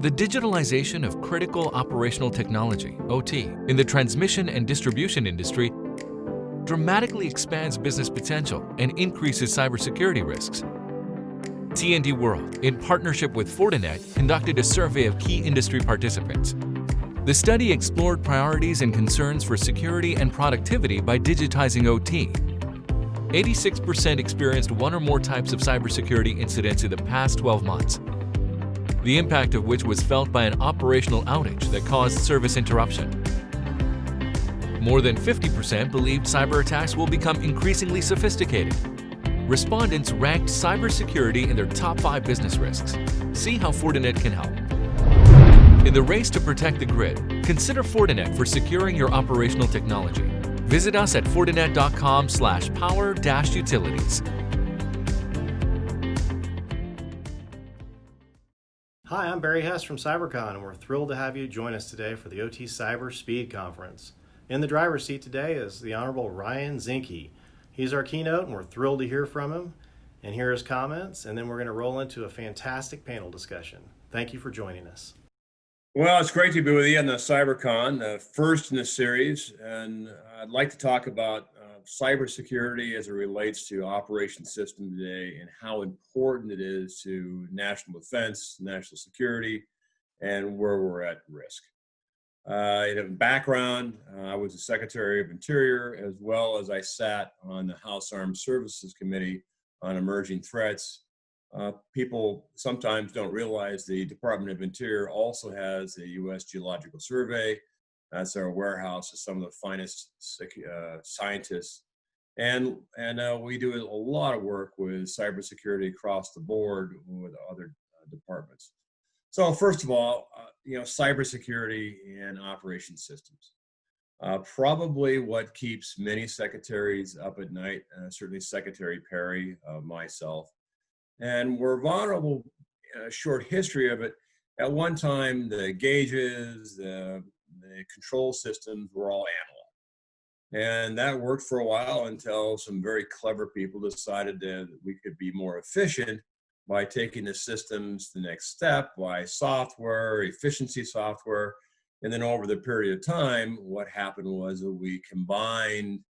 The digitalization of critical operational technology, OT, in the transmission and distribution industry dramatically expands business potential and increases cybersecurity risks. T&D World, in partnership with Fortinet, conducted a survey of key industry participants. The study explored priorities and concerns for security and productivity by digitizing OT. 86% experienced one or more types of cybersecurity incidents in the past 12 months, the impact of which was felt by an operational outage that caused service interruption. More than 50% believed cyber attacks will become increasingly sophisticated. Respondents ranked cybersecurity in their top 5 business risks. See how Fortinet can help. In the race to protect the grid, consider Fortinet for securing your operational technology. Visit us at fortinet.com/power-utilities. Hi, I'm Barry Hess from CyberCon, and we're thrilled to have you join us today for the OT Cyber Speed Conference. In the driver's seat today is the Honorable Ryan Zinke. He's our keynote, and we're thrilled to hear from him and hear his comments, and then we're going to roll into a fantastic panel discussion. Thank you for joining us. Well, it's great to be with you on the CyberCon, the first in the series, and I'd like to talk about cybersecurity as it relates to operation system today and how important it is to national defense, national security, and where we're at risk. In background, I was the Secretary of Interior, as well as I sat on the House Armed Services Committee on Emerging Threats. People sometimes don't realize the Department of Interior also has the U.S. Geological Survey. That's our warehouse of some of the finest scientists. And we do a lot of work with cybersecurity across the board with other departments. So first of all, cybersecurity and operation systems. Probably what keeps many secretaries up at night, certainly Secretary Perry, myself. And we're vulnerable, short history of it. At one time, the gauges, the control systems were all analog. And that worked for a while until some very clever people decided that we could be more efficient by taking the systems the next step by software, efficiency software. And then over the period of time, what happened was that we combined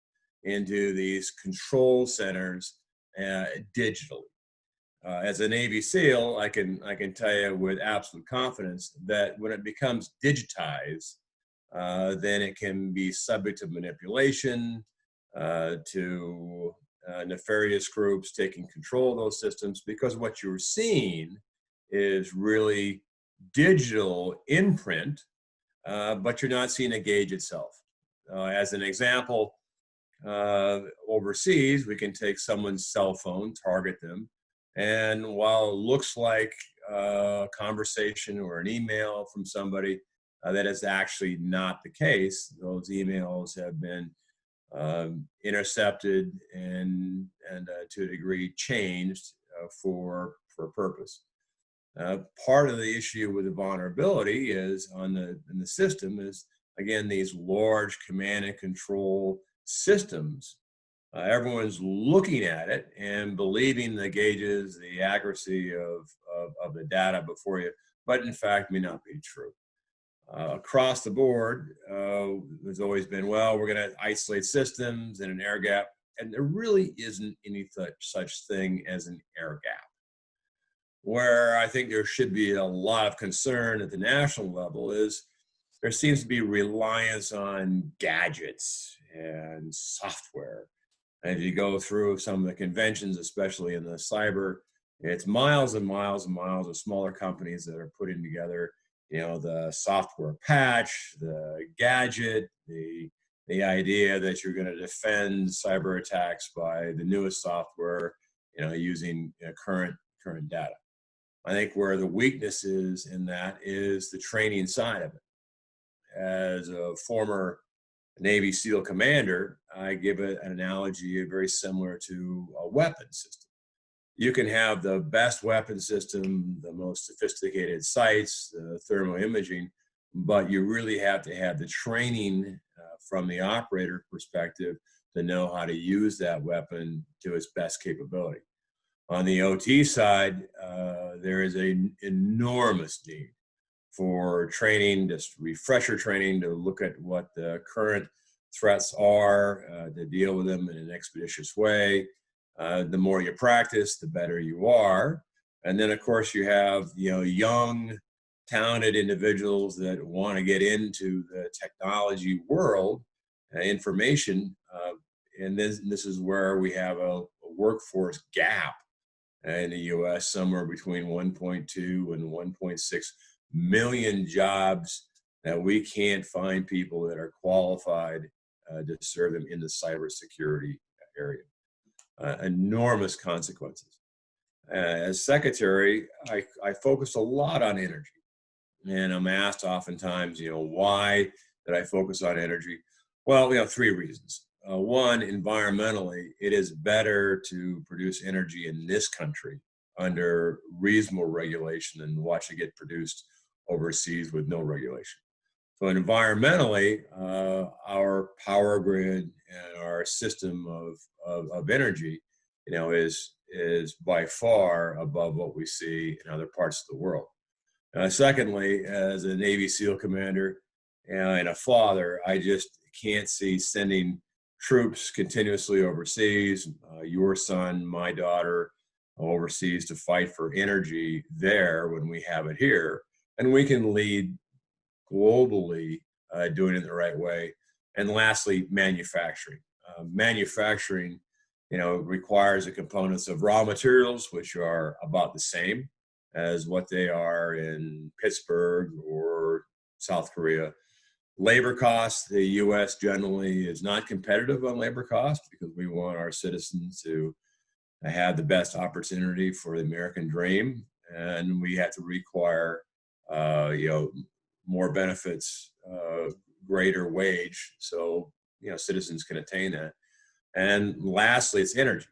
into these control centers digitally. As a Navy SEAL, I can tell you with absolute confidence that when it becomes digitized, then it can be subject to manipulation, to nefarious groups taking control of those systems, because what you're seeing is really digital imprint, but you're not seeing a gauge itself. As an example, overseas, we can take someone's cell phone, target them, and while it looks like a conversation or an email from somebody, that is actually not the case. Those emails have been intercepted and to a degree changed for a purpose. Part of the issue with the vulnerability is in the system is, again, these large command and control systems. Everyone's looking at it and believing the gauges, the accuracy of the data before you, but in fact may not be true. Across the board, there's always been, well, we're going to isolate systems in an air gap, and there really isn't any such thing as an air gap. Where I think there should be a lot of concern at the national level is there seems to be reliance on gadgets and software. And if you go through some of the conventions, especially in the cyber, it's miles and miles and miles of smaller companies that are putting together, the software patch, the gadget, the idea that you're going to defend cyber attacks by the newest software, using current data. I think where the weakness is in that is the training side of it. As a former Navy SEAL commander, I give it an analogy very similar to a weapon system. You can have the best weapon system, the most sophisticated sights, the thermal imaging, but you really have to have the training from the operator perspective to know how to use that weapon to its best capability. On the OT side, there is an enormous need for training, just refresher training to look at what the current threats are, to deal with them in an expeditious way. The more you practice, the better you are. And then, of course, you have young, talented individuals that want to get into the technology world, information, and this is where we have a workforce gap in the U.S. somewhere between 1.2 and 1.6 million jobs that we can't find people that are qualified to serve them in the cybersecurity area. Enormous consequences. As secretary, I focus a lot on energy, and I'm asked oftentimes, why did I focus on energy? Well, 3 reasons. One, environmentally, it is better to produce energy in this country under reasonable regulation than watch it get produced overseas with no regulation. So environmentally, our power grid and our system of energy, is by far above what we see in other parts of the world. Secondly, as a Navy SEAL commander and a father, I just can't see sending troops continuously overseas, your son, my daughter, overseas to fight for energy there when we have it here. And we can lead globally doing it the right way. And lastly, manufacturing. Manufacturing, requires the components of raw materials, which are about the same as what they are in Pittsburgh or South Korea. Labor costs, the U.S. generally is not competitive on labor costs because we want our citizens to have the best opportunity for the American dream, and we have to require, more benefits, greater wage, so citizens can attain that. And lastly, it's energy.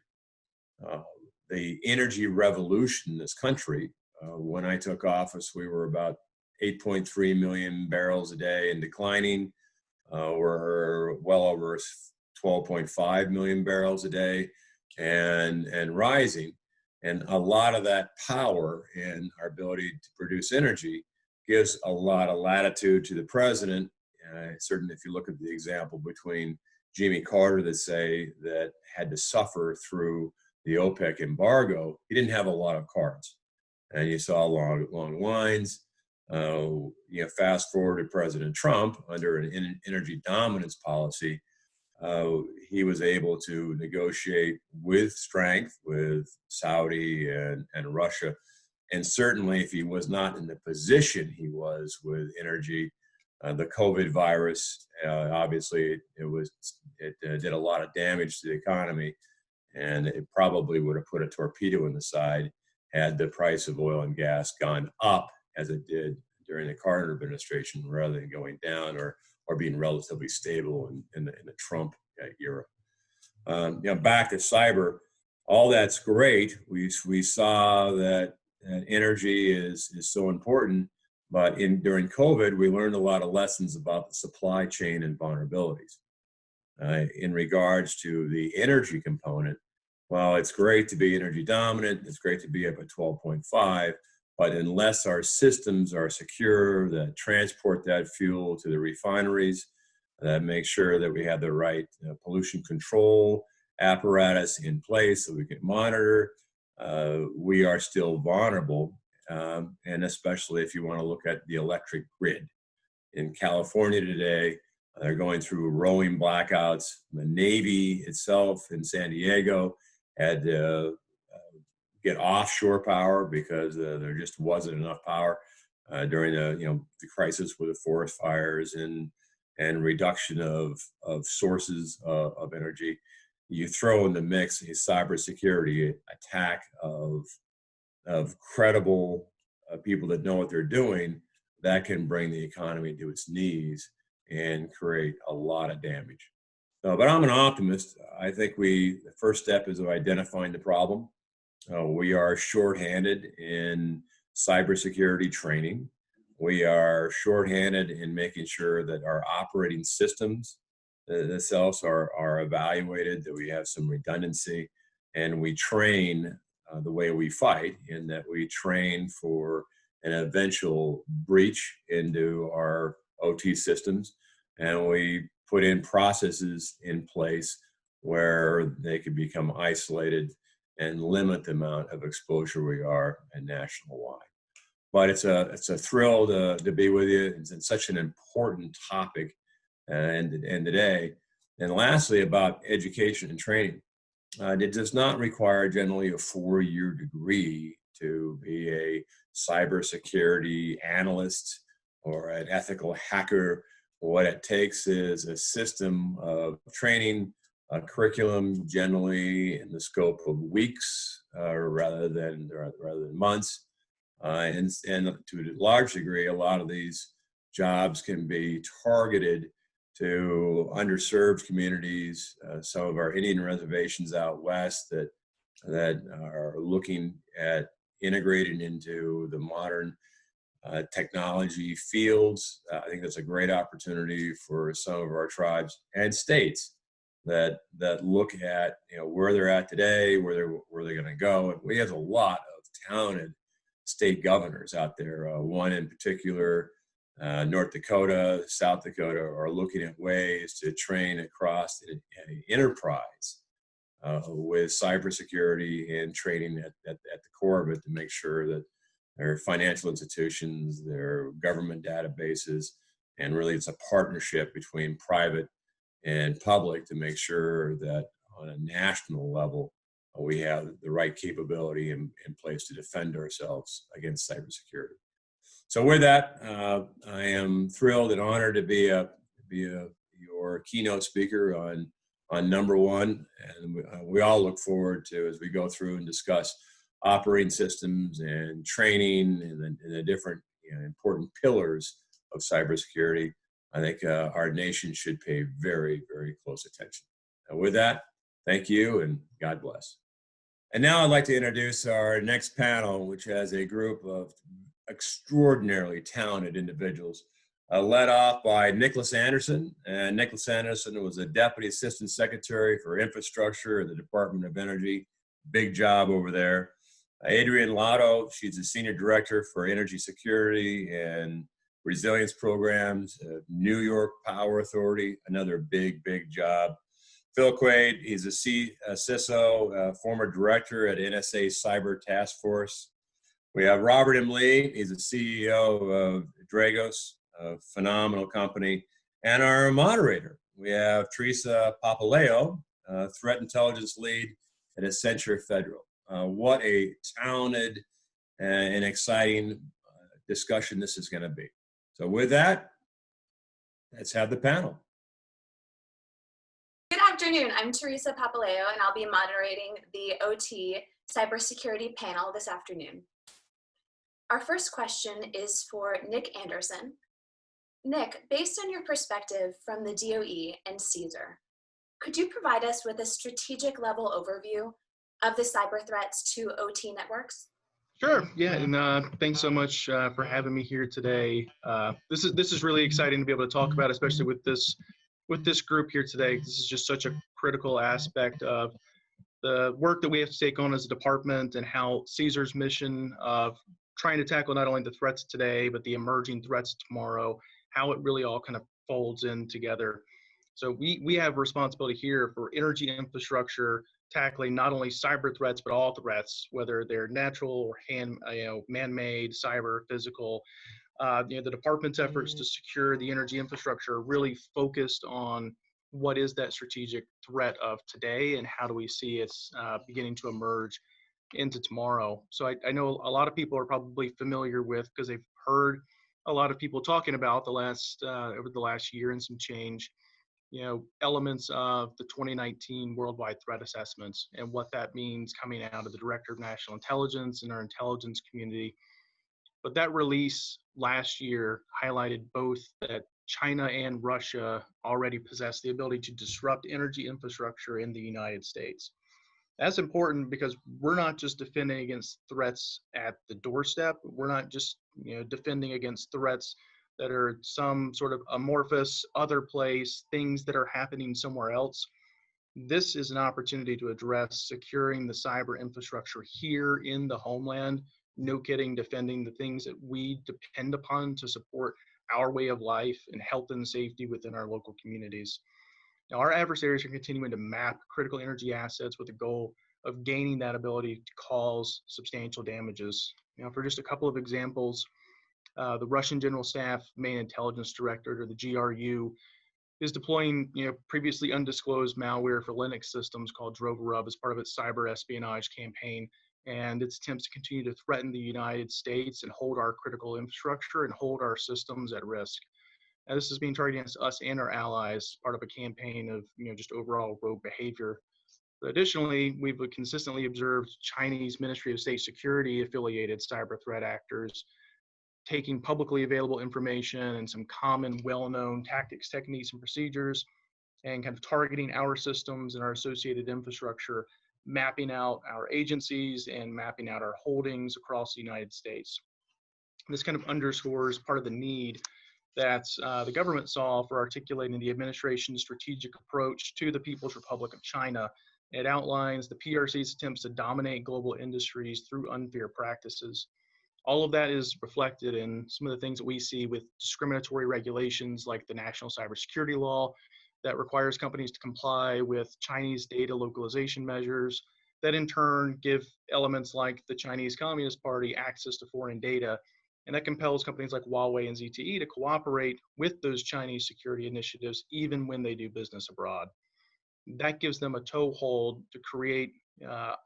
The energy revolution in this country. When I took office, we were about 8.3 million barrels a day and declining. We're well over 12.5 million barrels a day and rising. And a lot of that power and our ability to produce energy gives a lot of latitude to the president. Certainly, if you look at the example between Jimmy Carter that had to suffer through the OPEC embargo, he didn't have a lot of cards. And you saw long lines. Fast forward to President Trump under an energy dominance policy, he was able to negotiate with strength with Saudi and Russia. And certainly if he was not in the position he was with energy, the COVID virus, obviously it did a lot of damage to the economy, and it probably would have put a torpedo in the side had the price of oil and gas gone up as it did during the Carter administration rather than going down or being relatively stable in the Trump era. Back to cyber, all that's great. We saw that energy is so important, but during COVID, we learned a lot of lessons about the supply chain and vulnerabilities. In regards to the energy component, well, it's great to be energy dominant. It's great to be up at 12.5, but unless our systems are secure, that transport that fuel to the refineries, that make sure that we have the right pollution control apparatus in place so we can monitor, we are still vulnerable. And especially if you want to look at the electric grid. In California today, they're going through rolling blackouts. The Navy itself in San Diego had to get offshore power because there just wasn't enough power during the crisis with the forest fires and reduction of sources of energy. You throw in the mix a cybersecurity attack of credible people that know what they're doing, that can bring the economy to its knees and create a lot of damage. But I'm an optimist. I think the first step is of identifying the problem. We are shorthanded in cybersecurity training. We are shorthanded in making sure that our operating systems themselves are evaluated, that we have some redundancy, and we train the way we fight, in that we train for an eventual breach into our OT systems, and we put in processes in place where they can become isolated and limit the amount of exposure we are and national wide. But it's a thrill to be with you. It's such an important topic and today. And lastly, about education and training. It does not require generally a 4-year degree to be a cybersecurity analyst or an ethical hacker. What it takes is a system of training, a curriculum generally in the scope of weeks rather than months. And to a large degree, a lot of these jobs can be targeted to underserved communities, some of our Indian reservations out west that are looking at integrating into the modern technology fields. I think that's a great opportunity for some of our tribes and states that look at where they're at today, where they're going to go. And we have a lot of talented state governors out there. One in particular, North Dakota, South Dakota, are looking at ways to train across an enterprise with cybersecurity and training at the core of it to make sure that their financial institutions, their government databases, and really it's a partnership between private and public to make sure that on a national level, we have the right capability in place to defend ourselves against cybersecurity. So with that, I am thrilled and honored to be your keynote speaker on number one, and we all look forward to, as we go through and discuss operating systems and training and the different important pillars of cybersecurity. I think our nation should pay very, very close attention. And with that, thank you and God bless. And now I'd like to introduce our next panel, which has a group of extraordinarily talented individuals, led off by Nicholas Andersen. And Nicholas Andersen was a Deputy Assistant Secretary for Infrastructure at the Department of Energy. Big job over there. Adrienne Lotto, she's the Senior Director for Energy Security and Resilience Programs at New York Power Authority, another big, big job. Phil Quade, he's a CISO, former director at NSA Cyber Taskforce. We have Robert M. Lee, he's the CEO of Dragos, a phenomenal company. And our moderator, we have Teresa Papaleo, threat intelligence lead at Accenture Federal. What a talented and exciting discussion this is going to be. So with that, let's have the panel. Good afternoon. I'm Teresa Papaleo, and I'll be moderating the OT Cybersecurity panel this afternoon. Our first question is for Nick Andersen. Nick, based on your perspective from the DOE and CESER, could you provide us with a strategic level overview of the cyber threats to OT networks? Sure. Yeah, and thanks so much for having me here today. This is really exciting to be able to talk about, especially with this group here today. This is just such a critical aspect of the work that we have to take on as a department and how CESER's mission of trying to tackle not only the threats today, but the emerging threats tomorrow, how it really all kind of folds in together. So we have responsibility here for energy infrastructure, tackling not only cyber threats, but all threats, whether they're natural or man-made, cyber, physical. The department's efforts to secure the energy infrastructure are really focused on what is that strategic threat of today and how do we see it's beginning to emerge into tomorrow. So I know a lot of people are probably familiar with, because they've heard a lot of people talking about over the last year and some change, elements of the 2019 worldwide threat assessments and what that means coming out of the Director of National Intelligence and our intelligence community. But that release last year highlighted both that China and Russia already possess the ability to disrupt energy infrastructure in the United States. That's important because we're not just defending against threats at the doorstep. We're not just defending against threats that are some sort of amorphous other place, things that are happening somewhere else. This is an opportunity to address securing the cyber infrastructure here in the homeland no kidding, defending the things that we depend upon to support our way of life and health and safety within our local communities. Now, our adversaries are continuing to map critical energy assets with the goal of gaining that ability to cause substantial damages. Now, for just a couple of examples, the Russian General Staff Main Intelligence Directorate, or the GRU, is deploying previously undisclosed malware for Linux systems called Drovorub as part of its cyber espionage campaign, and its attempts to continue to threaten the United States and hold our critical infrastructure and hold our systems at risk. Now, this is being targeted against us and our allies, part of a campaign of just overall rogue behavior. But additionally, we've consistently observed Chinese Ministry of State Security affiliated cyber threat actors taking publicly available information and some common well-known tactics, techniques, and procedures, and kind of targeting our systems and our associated infrastructure, mapping out our agencies and mapping out our holdings across the United States. This kind of underscores part of the need that the government saw for articulating the administration's strategic approach to the People's Republic of China. It outlines the PRC's attempts to dominate global industries through unfair practices. All of that is reflected in some of the things that we see with discriminatory regulations like the National Cybersecurity Law that requires companies to comply with Chinese data localization measures that in turn give elements like the Chinese Communist Party access to foreign data. And that compels companies like Huawei and ZTE to cooperate with those Chinese security initiatives even when they do business abroad. That gives them a toehold to create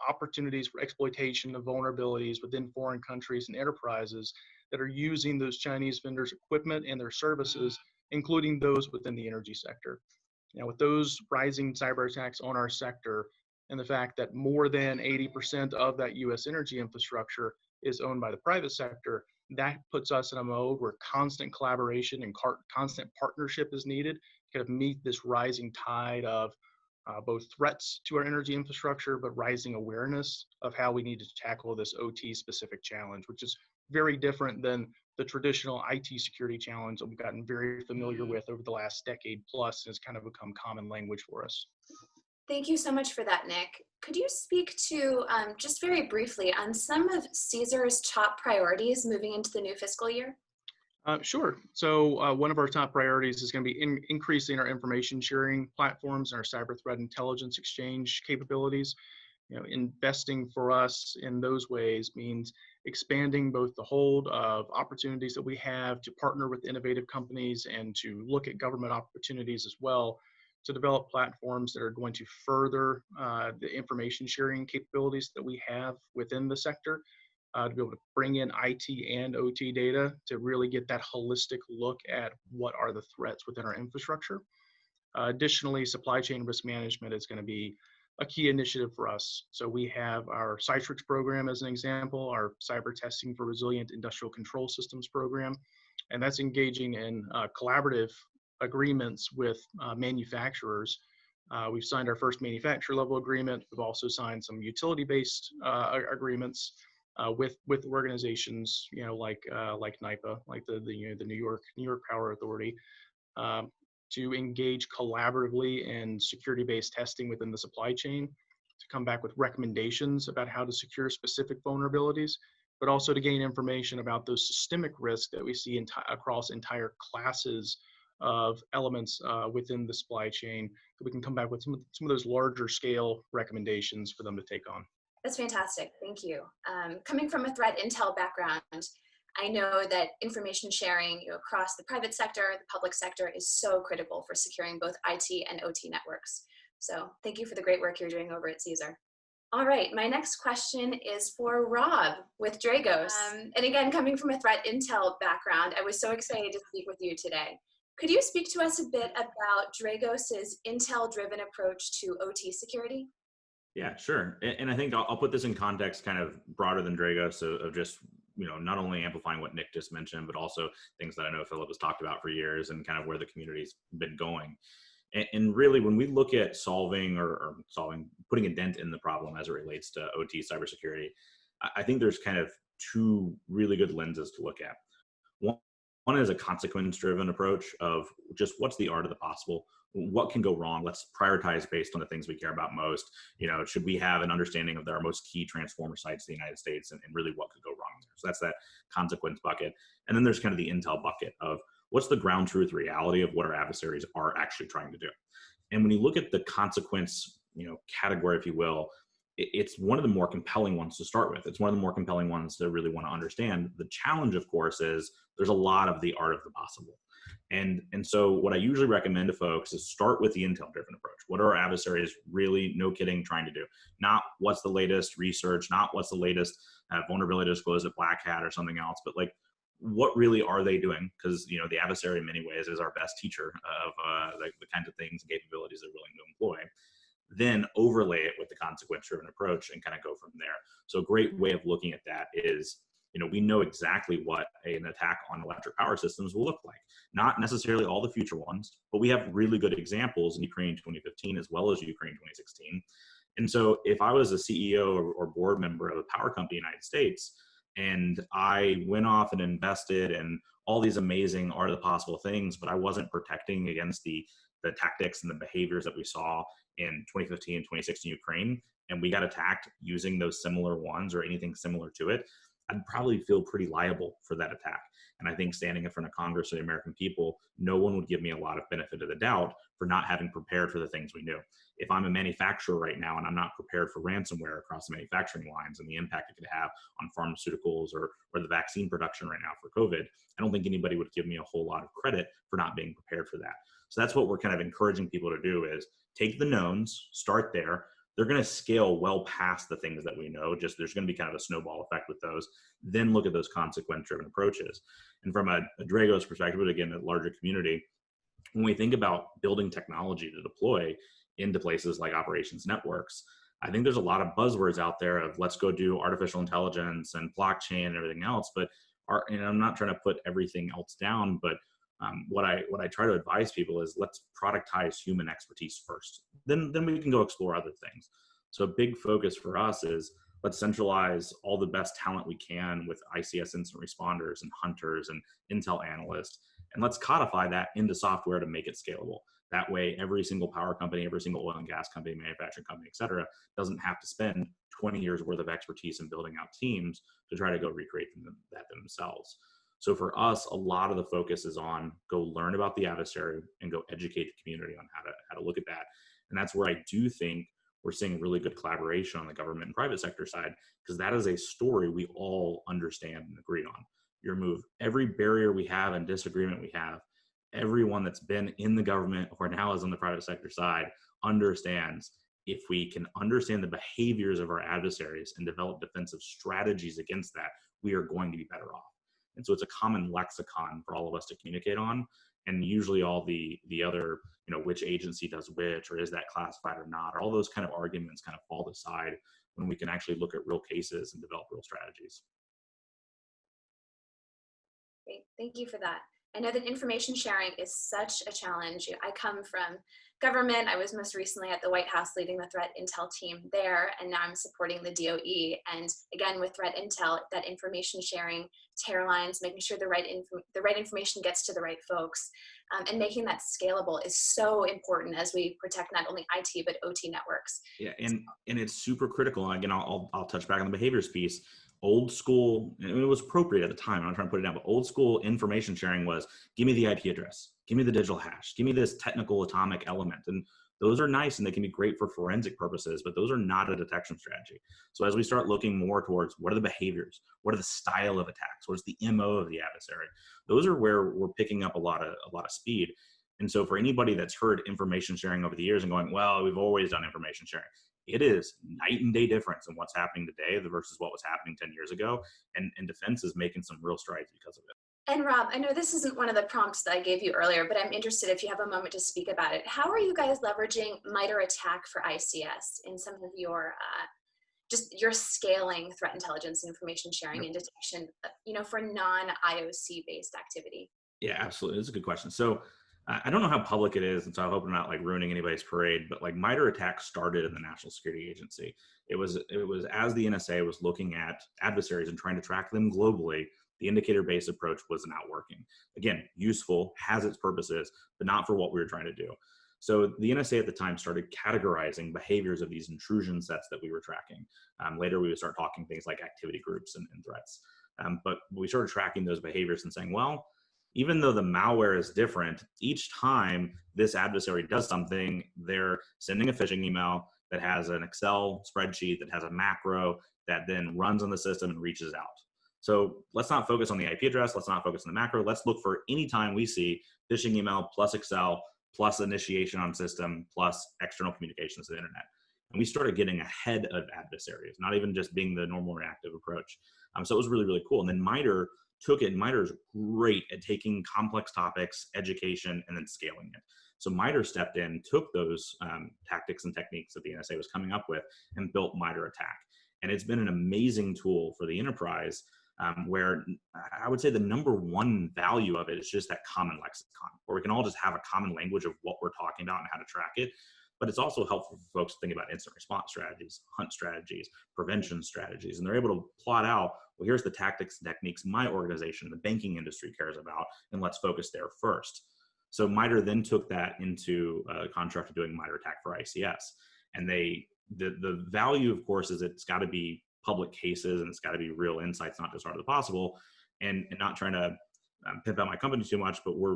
opportunities for exploitation of vulnerabilities within foreign countries and enterprises that are using those Chinese vendors' equipment and their services, including those within the energy sector. Now, with those rising cyber attacks on our sector and the fact that more than 80% of that US energy infrastructure is owned by the private sector, that puts us in a mode where constant collaboration and constant partnership is needed to kind of meet this rising tide of both threats to our energy infrastructure, but rising awareness of how we need to tackle this OT specific challenge, which is very different than the traditional IT security challenge that we've gotten very familiar with over the last decade plus, and has kind of become common language for us. Thank you so much for that, Nick. Could you speak to, just very briefly, on some of CESER's top priorities moving into the new fiscal year? Sure. So one of our top priorities is going to be increasing our information sharing platforms and our cyber threat intelligence exchange capabilities. Investing for us in those ways means expanding both the hold of opportunities that we have to partner with innovative companies and to look at government opportunities as well to develop platforms that are going to further the information sharing capabilities that we have within the sector. To be able to bring in IT and OT data to really get that holistic look at what are the threats within our infrastructure. Additionally, supply chain risk management is going to be a key initiative for us. So we have our Citrix program as an example, our cyber testing for resilient industrial control systems program, and that's engaging in collaborative agreements with manufacturers. We've signed our first manufacturer level agreement. We've also signed some utility-based agreements with organizations, like NYPA, like the New York Power Authority, to engage collaboratively in security-based testing within the supply chain, to come back with recommendations about how to secure specific vulnerabilities, but also to gain information about those systemic risks that we see across entire classes of elements within the supply chain, that we can come back with some of those larger scale recommendations for them to take on. That's fantastic. Thank you. Coming from a threat intel background, I know that information sharing across the private sector, the public sector is so critical for securing both IT and OT networks. So thank you for the great work you're doing over at CESER. All right, my next question is for Rob with Dragos. And again, coming from a threat intel background, I was so excited to speak with you today. Could you speak to us a bit about Dragos's intel-driven approach to OT security? Yeah, sure. And I think I'll put this in context kind of broader than Dragos of just, not only amplifying what Nick just mentioned, but also things that I know Philip has talked about for years and kind of where the community's been going. And really, when we look at solving or putting a dent in the problem as it relates to OT cybersecurity, I think there's kind of two really good lenses to look at. One is a consequence-driven approach of just what's the art of the possible? what can go wrong? Let's prioritize based on the things we care about most. Should we have an understanding of our most key transformer sites in the United States and really what could go wrong there? So that's that consequence bucket. And then there's kind of the intel bucket of what's the ground truth reality of what our adversaries are actually trying to do. And when you look at the consequence, category, if you will, it's one of the more compelling ones to start with. It's one of the more compelling ones to really want to understand. The challenge, of course, is there's a lot of the art of the possible. And so what I usually recommend to folks is start with the intel-driven approach. What are our adversaries really, no kidding, trying to do? Not what's the latest research, not what's the latest vulnerability disclosed at Black Hat or something else, but like, what really are they doing? Because the adversary in many ways is our best teacher of the kinds of things and capabilities they're willing to employ. Then overlay it with the consequence-driven approach and kind of go from there. So a great way of looking at that is, we know exactly what an attack on electric power systems will look like. Not necessarily all the future ones, but we have really good examples in Ukraine 2015 as well as Ukraine 2016. And so if I was a CEO or board member of a power company in the United States, and I went off and invested in all these amazing art of the possible things, but I wasn't protecting against the tactics and the behaviors that we saw in 2015 and 2016 Ukraine, and we got attacked using those similar ones or anything similar to it, I'd probably feel pretty liable for that attack. And I think standing in front of Congress or the American people, no one would give me a lot of benefit of the doubt for not having prepared for the things we knew. If I'm a manufacturer right now and I'm not prepared for ransomware across the manufacturing lines and the impact it could have on pharmaceuticals or the vaccine production right now for COVID, I don't think anybody would give me a whole lot of credit for not being prepared for that. So that's what we're kind of encouraging people to do is take the knowns, start there. They're going to scale well past the things that we know. Just there's going to be kind of a snowball effect with those. Then look at those consequence-driven approaches. And from a Drago's perspective, but again, a larger community, when we think about building technology to deploy into places like operations networks, I think there's a lot of buzzwords out there of let's go do artificial intelligence and blockchain and everything else. But and I'm not trying to put everything else down, but what I try to advise people is let's productize human expertise first. Then we can go explore other things. So a big focus for us is let's centralize all the best talent we can with ICS incident responders and hunters and intel analysts, and let's codify that into software to make it scalable. That way, every single power company, every single oil and gas company, manufacturing company, et cetera, doesn't have to spend 20 years worth of expertise in building out teams to try to go recreate that themselves. So for us, a lot of the focus is on go learn about the adversary and go educate the community on how to look at that. And that's where I do think we're seeing really good collaboration on the government and private sector side, because that is a story we all understand and agree on. You remove every barrier we have and disagreement we have, everyone that's been in the government or now is on the private sector side understands if we can understand the behaviors of our adversaries and develop defensive strategies against that, we are going to be better off. And so it's a common lexicon for all of us to communicate on. And usually all the other, which agency does which, or is that classified or not, or all those kind of arguments kind of fall to the side when we can actually look at real cases and develop real strategies. Great, thank you for that. I know that information sharing is such a challenge. I come from government. I was most recently at the White House leading the threat intel team there, and now I'm supporting the DOE. And again, with threat intel, that information sharing, tear lines, making sure the right information gets to the right folks, and making that scalable is so important as we protect not only IT but OT networks. Yeah, and it's super critical. And again, I'll touch back on the behaviors piece. Old school, and it was appropriate at the time, I'm not trying to put it down, but old school information sharing was, give me the IP address, give me the digital hash, give me this technical atomic element. And those are nice and they can be great for forensic purposes, but those are not a detection strategy. So as we start looking more towards what are the behaviors, what are the style of attacks, what is the MO of the adversary, those are where we're picking up a lot of speed. And so for anybody that's heard information sharing over the years and going, well, we've always done information sharing, it is night and day difference in what's happening today versus what was happening 10 years ago. And defense is making some real strides because of it. And Rob, I know this isn't one of the prompts that I gave you earlier, but I'm interested if you have a moment to speak about it. How are you guys leveraging MITRE ATT&CK for ICS in some of your, just your scaling threat intelligence, information sharing and detection, for non-IOC based activity? Yeah, absolutely. That's a good question. So I don't know how public it is, and so I hope I'm not ruining anybody's parade, but MITRE ATT&CK started in the National Security Agency. It was as the NSA was looking at adversaries and trying to track them globally, the indicator-based approach was not working. Again, useful, has its purposes, but not for what we were trying to do. So the NSA at the time started categorizing behaviors of these intrusion sets that we were tracking. Later, we would start talking things like activity groups and threats. But we started tracking those behaviors and saying, well, even though the malware is different, each time this adversary does something, they're sending a phishing email that has an Excel spreadsheet that has a macro that then runs on the system and reaches out. So let's not focus on the IP address. Let's not focus on the macro. Let's look for any time we see phishing email plus Excel plus initiation on system plus external communications to the internet. And we started getting ahead of adversaries, not even just being the normal reactive approach. So it was really, really cool. And then MITRE took it, and MITRE is great at taking complex topics, education, and then scaling it. So MITRE stepped in, took those tactics and techniques that the NSA was coming up with, and built MITRE ATT&CK. And it's been an amazing tool for the enterprise, where I would say the number one value of it is just that common lexicon, where we can all just have a common language of what we're talking about and how to track it. But it's also helpful for folks to think about incident response strategies, hunt strategies, prevention strategies, and they're able to plot out, well, here's the tactics and techniques my organization, the banking industry, cares about, and let's focus there first. So MITRE then took that into a contract of doing MITRE ATT&CK for ICS. And the value, of course, is it's got to be public cases and it's got to be real insights, not just art of the possible, and not trying to pimp out my company too much, but we're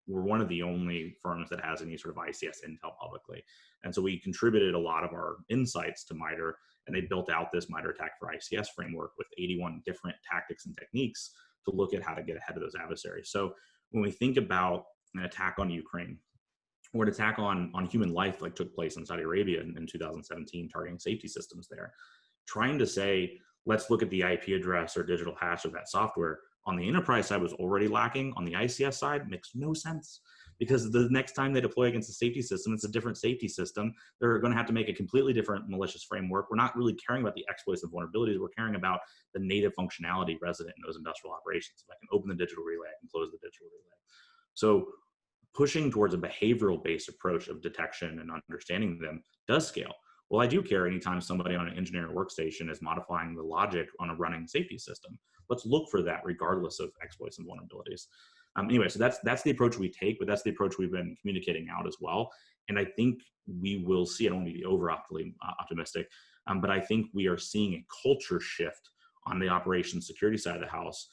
one of the only firms that has any sort of ICS intel publicly. And so we contributed a lot of our insights to MITRE, and they built out this MITRE ATT&CK for ICS framework with 81 different tactics and techniques to look at how to get ahead of those adversaries. So when we think about an attack on Ukraine, or an attack on human life like took place in Saudi Arabia in 2017, targeting safety systems there, trying to say, let's look at the IP address or digital hash of that software on the enterprise side was already lacking. On the ICS side, makes no sense, because the next time they deploy against a safety system, it's a different safety system. They're going to have to make a completely different malicious framework. We're not really caring about the exploits and vulnerabilities. We're caring about the native functionality resident in those industrial operations. If I can open the digital relay, I can close the digital relay. So pushing towards a behavioral-based approach of detection and understanding them does scale. Well, I do care anytime somebody on an engineering workstation is modifying the logic on a running safety system. Let's look for that regardless of exploits and vulnerabilities. Anyway, so that's the approach we take, but that's the approach we've been communicating out as well. And I think we will see, I don't want to be over optimistic, but I think we are seeing a culture shift on the operations security side of the house,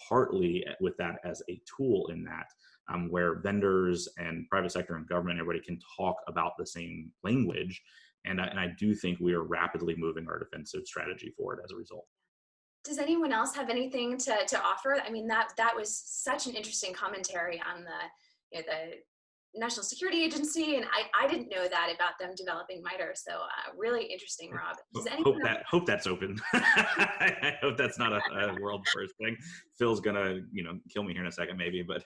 partly with that as a tool in that, where vendors and private sector and government, everybody can talk about the same language. And I do think we are rapidly moving our defensive strategy forward as a result. Does anyone else have anything to offer? I mean, that was such an interesting commentary on the National Security Agency, and I didn't know that about them developing MITRE. So really interesting, Rob. Does hope that's open. I hope that's not a world first thing. Phil's gonna kill me here in a second, maybe, but.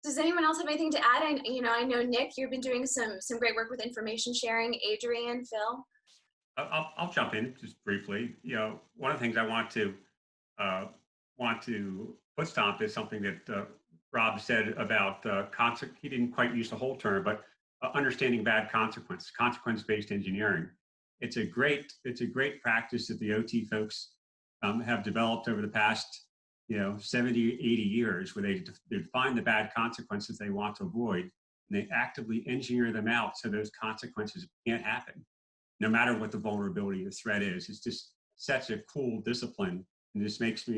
Does anyone else have anything to add? I know Nick, you've been doing some great work with information sharing. Adrienne, Phil. I'll jump in just briefly. One of the things I want to foot stomp is something that Rob said about he didn't quite use the whole term, but understanding bad consequence-based engineering. It's a great practice that the OT folks have developed over the past 70, 80 years, where they define the bad consequences they want to avoid, and they actively engineer them out so those consequences can't happen, no matter what the vulnerability or threat is. It's just such a cool discipline, and this makes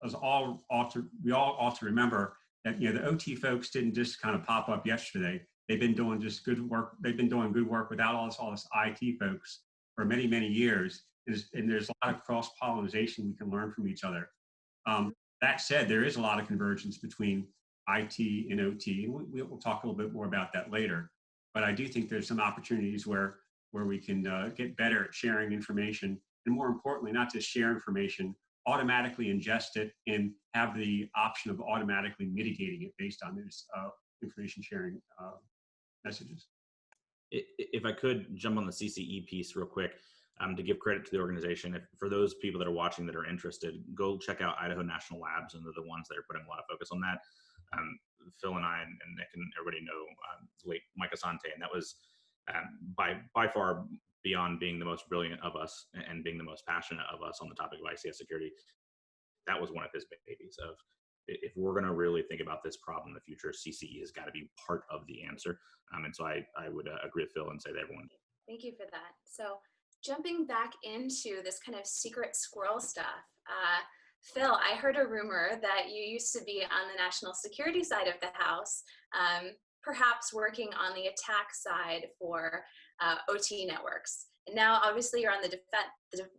us all ought to remember that the OT folks didn't just kind of pop up yesterday. They've been doing just good work. They've been doing good work without all this IT folks for many, many years. And there's a lot of cross-pollination we can learn from each other. That said, there is a lot of convergence between IT and OT, and we'll talk a little bit more about that later. But I do think there's some opportunities where we can get better at sharing information, and more importantly, not just share information, automatically ingest it and have the option of automatically mitigating it based on those information sharing messages. If I could jump on the CCE piece real quick, to give credit to the organization, for those people that are watching that are interested, go check out Idaho National Labs, and they're the ones that are putting a lot of focus on that. Phil and I and Nick and everybody know late Mike Asante, and that was by far beyond being the most brilliant of us and being the most passionate of us on the topic of ICS security. That was one of his babies of if we're going to really think about this problem in the future, CCE has got to be part of the answer. And so I would agree with Phil and say that everyone. Thank you for that. So jumping back into this kind of secret squirrel stuff, Phil, I heard a rumor that you used to be on the national security side of the house, perhaps working on the attack side for OT networks. And now, obviously, you're on the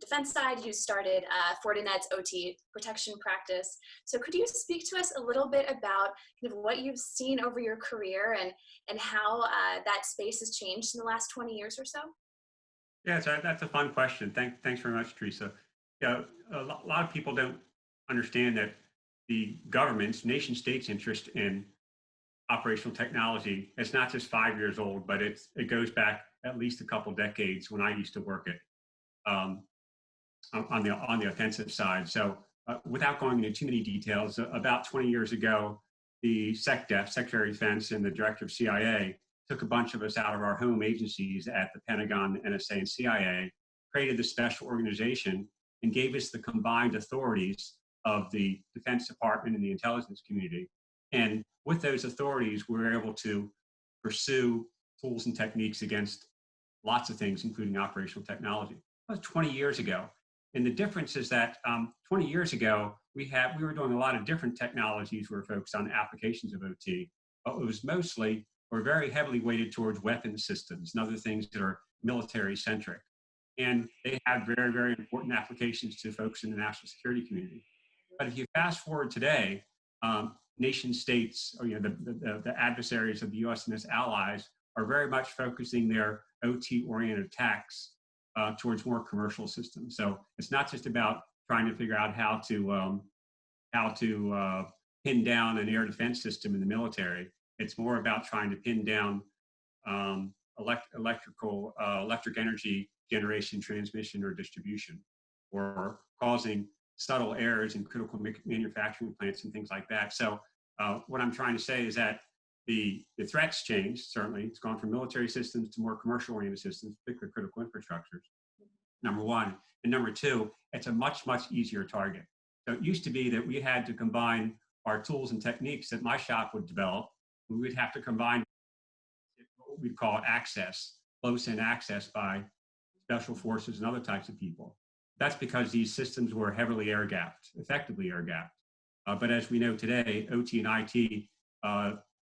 defense side. You started Fortinet's OT protection practice. So could you speak to us a little bit about kind of what you've seen over your career and how that space has changed in the last 20 years or so? Yeah, so that's a fun question. Thanks very much, Teresa. Yeah, a lot of people don't understand that the government's, nation states' interest in operational technology, it's not just 5 years old, but it goes back at least a couple decades when I used to work it on the offensive side. So without going into too many details, about 20 years ago, the SecDef, Secretary of Defense, and the Director of CIA took a bunch of us out of our home agencies at the Pentagon, NSA, and CIA, created the special organization, and gave us the combined authorities of the Defense Department and the intelligence community. And with those authorities, we were able to pursue tools and techniques against lots of things, including operational technology. That was 20 years ago. And the difference is that 20 years ago, we were doing a lot of different technologies. We were focused on applications of OT, but it was mostly, or very heavily weighted towards weapon systems and other things that are military centric. And they have very, very important applications to folks in the national security community. But if you fast forward today, nation states, or the adversaries of the U.S. and its allies, are very much focusing their OT-oriented attacks towards more commercial systems. So it's not just about trying to figure out how to pin down an air defense system in the military. It's more about trying to pin down electric energy generation, transmission, or distribution, or causing subtle errors in critical manufacturing plants and things like that. So what I'm trying to say is that the threats changed, certainly. It's gone from military systems to more commercial-oriented systems, particularly critical infrastructures, number one. And number two, it's a much, much easier target. So it used to be that we had to combine our tools and techniques that my shop would develop. We would have to combine what we'd call access, close-in access by special forces and other types of people. That's because these systems were heavily air-gapped, effectively air-gapped. But as we know today, OT and IT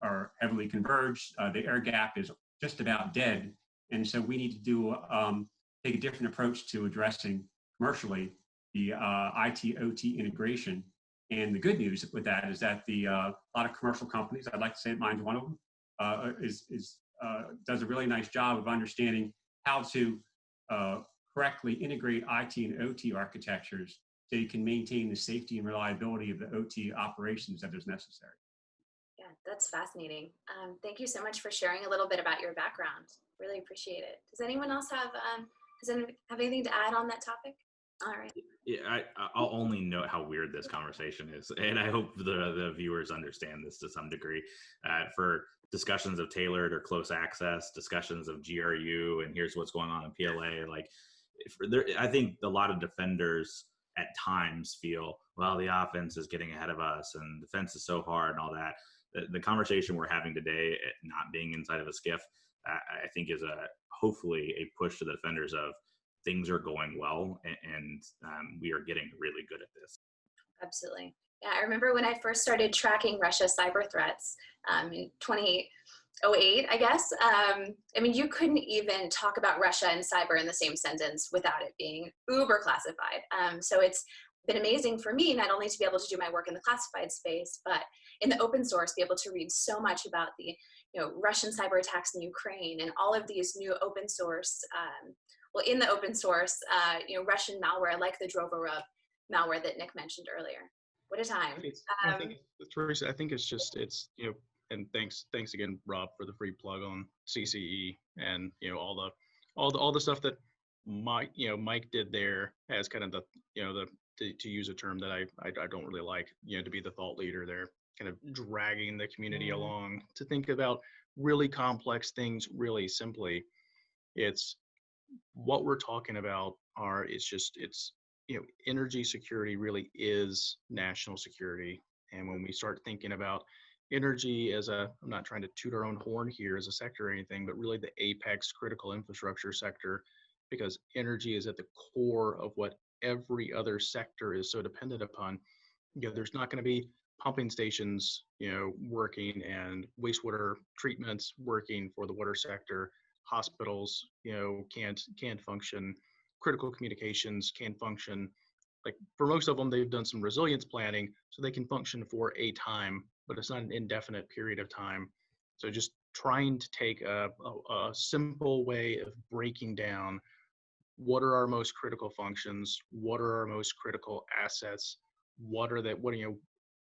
are heavily converged. The air gap is just about dead. And so we need to take a different approach to addressing commercially the IT-OT integration. And the good news with that is that a lot of commercial companies, I'd like to say mine's one of them, does a really nice job of understanding how to correctly integrate IT and OT architectures so you can maintain the safety and reliability of the OT operations that is necessary. Yeah, that's fascinating. Thank you so much for sharing a little bit about your background. Really appreciate it. Does anyone else have anything to add on that topic? All right. Yeah, I'll only note how weird this conversation is, and I hope the viewers understand this to some degree. For discussions of tailored or close access, discussions of GRU, and here's what's going on in PLA, I think a lot of defenders at times feel, well, the offense is getting ahead of us and defense is so hard and all that. The conversation we're having today, not being inside of a skiff, I think is hopefully a push to the defenders of things are going well and we are getting really good at this. Absolutely. Yeah, I remember when I first started tracking Russia's cyber threats in 2008, I guess. You couldn't even talk about Russia and cyber in the same sentence without it being uber classified. So it's been amazing for me not only to be able to do my work in the classified space, but in the open source, be able to read so much about the Russian cyber attacks in Ukraine and all of these new open source, in the open source, Russian malware like the Drovorub malware that Nick mentioned earlier. What a time. I think, Teresa, I think and thanks again, Rob, for the free plug on CCE and all the stuff that Mike did there as kind of to use a term that I don't really like, to be the thought leader there, kind of dragging the community along to think about really complex things really simply. It's what we're talking about energy security really is national security. And when we start thinking about energy as I'm not trying to toot our own horn here as a sector or anything, but really the apex critical infrastructure sector, because energy is at the core of what every other sector is so dependent upon. There's not going to be pumping stations, working, and wastewater treatments working for the water sector. Hospitals, can't function. Critical communications can't function. Like for most of them, they've done some resilience planning so they can function for a time, but it's not an indefinite period of time. So just trying to take a simple way of breaking down what are our most critical functions, what are our most critical assets,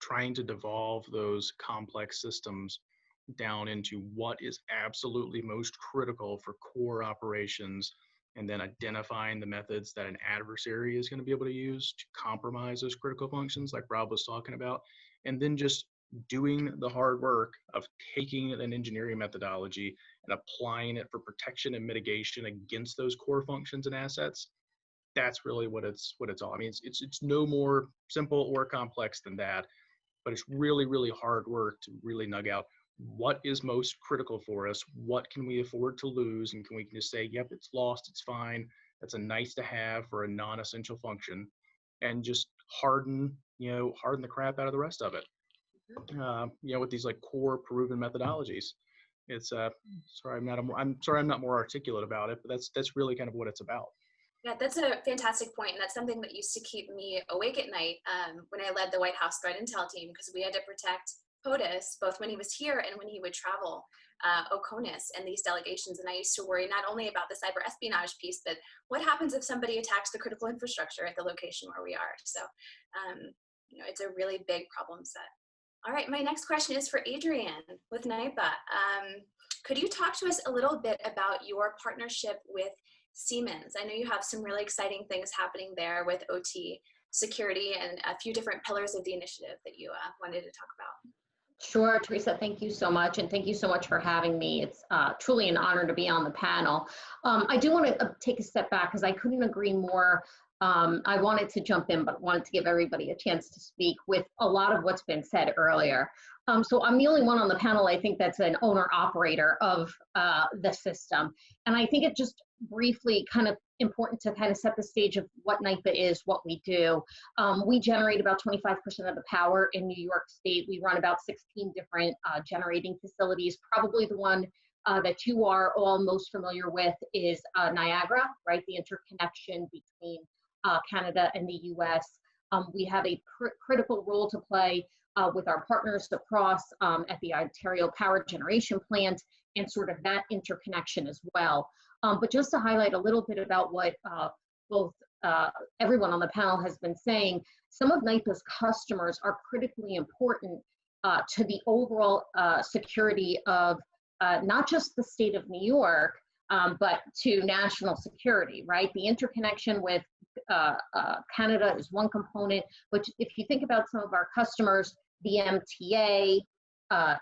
trying to devolve those complex systems down into what is absolutely most critical for core operations, and then identifying the methods that an adversary is going to be able to use to compromise those critical functions like Rob was talking about, and then just doing the hard work of taking an engineering methodology and applying it for protection and mitigation against those core functions and assets. That's really what it's all. I mean, it's no more simple or complex than that, but it's really, really hard work to really nug out what is most critical for us, what can we afford to lose, and can we just say, yep, it's lost, it's fine, that's a nice to have for a non-essential function, and just harden the crap out of the rest of it. With these like core proven methodologies. It's sorry I'm not more articulate about it, but that's really kind of what it's about. Yeah, that's a fantastic point, and that's something that used to keep me awake at night when I led the White House threat intel team, because we had to protect POTUS both when he was here and when he would travel OCONUS and these delegations. And I used to worry not only about the cyber espionage piece, but what happens if somebody attacks the critical infrastructure at the location where we are. So, it's a really big problem set. All right, my next question is for Adrienne with NIPA. Could you talk to us a little bit about your partnership with Siemens? I know you have some really exciting things happening there with OT security and a few different pillars of the initiative that you wanted to talk about. Sure, Teresa, thank you so much. And thank you so much for having me. It's truly an honor to be on the panel. I do want to take a step back because I couldn't agree more. I wanted to jump in, but wanted to give everybody a chance to speak with a lot of what's been said earlier. So I'm the only one on the panel, I think, that's an owner-operator of the system. And I think it just briefly kind of important to kind of set the stage of what NIPA is, what we do. We generate about 25% of the power in New York State. We run about 16 different generating facilities. Probably the one that you are all most familiar with is Niagara, right? The interconnection between Canada and the US. We have a critical role to play with our partners across at the Ontario Power Generation Plant and sort of that interconnection as well. But just to highlight a little bit about what both everyone on the panel has been saying, some of NIPA's customers are critically important to the overall security of not just the state of New York, but to national security, right? The interconnection with Canada is one component, but if you think about some of our customers, the MTA,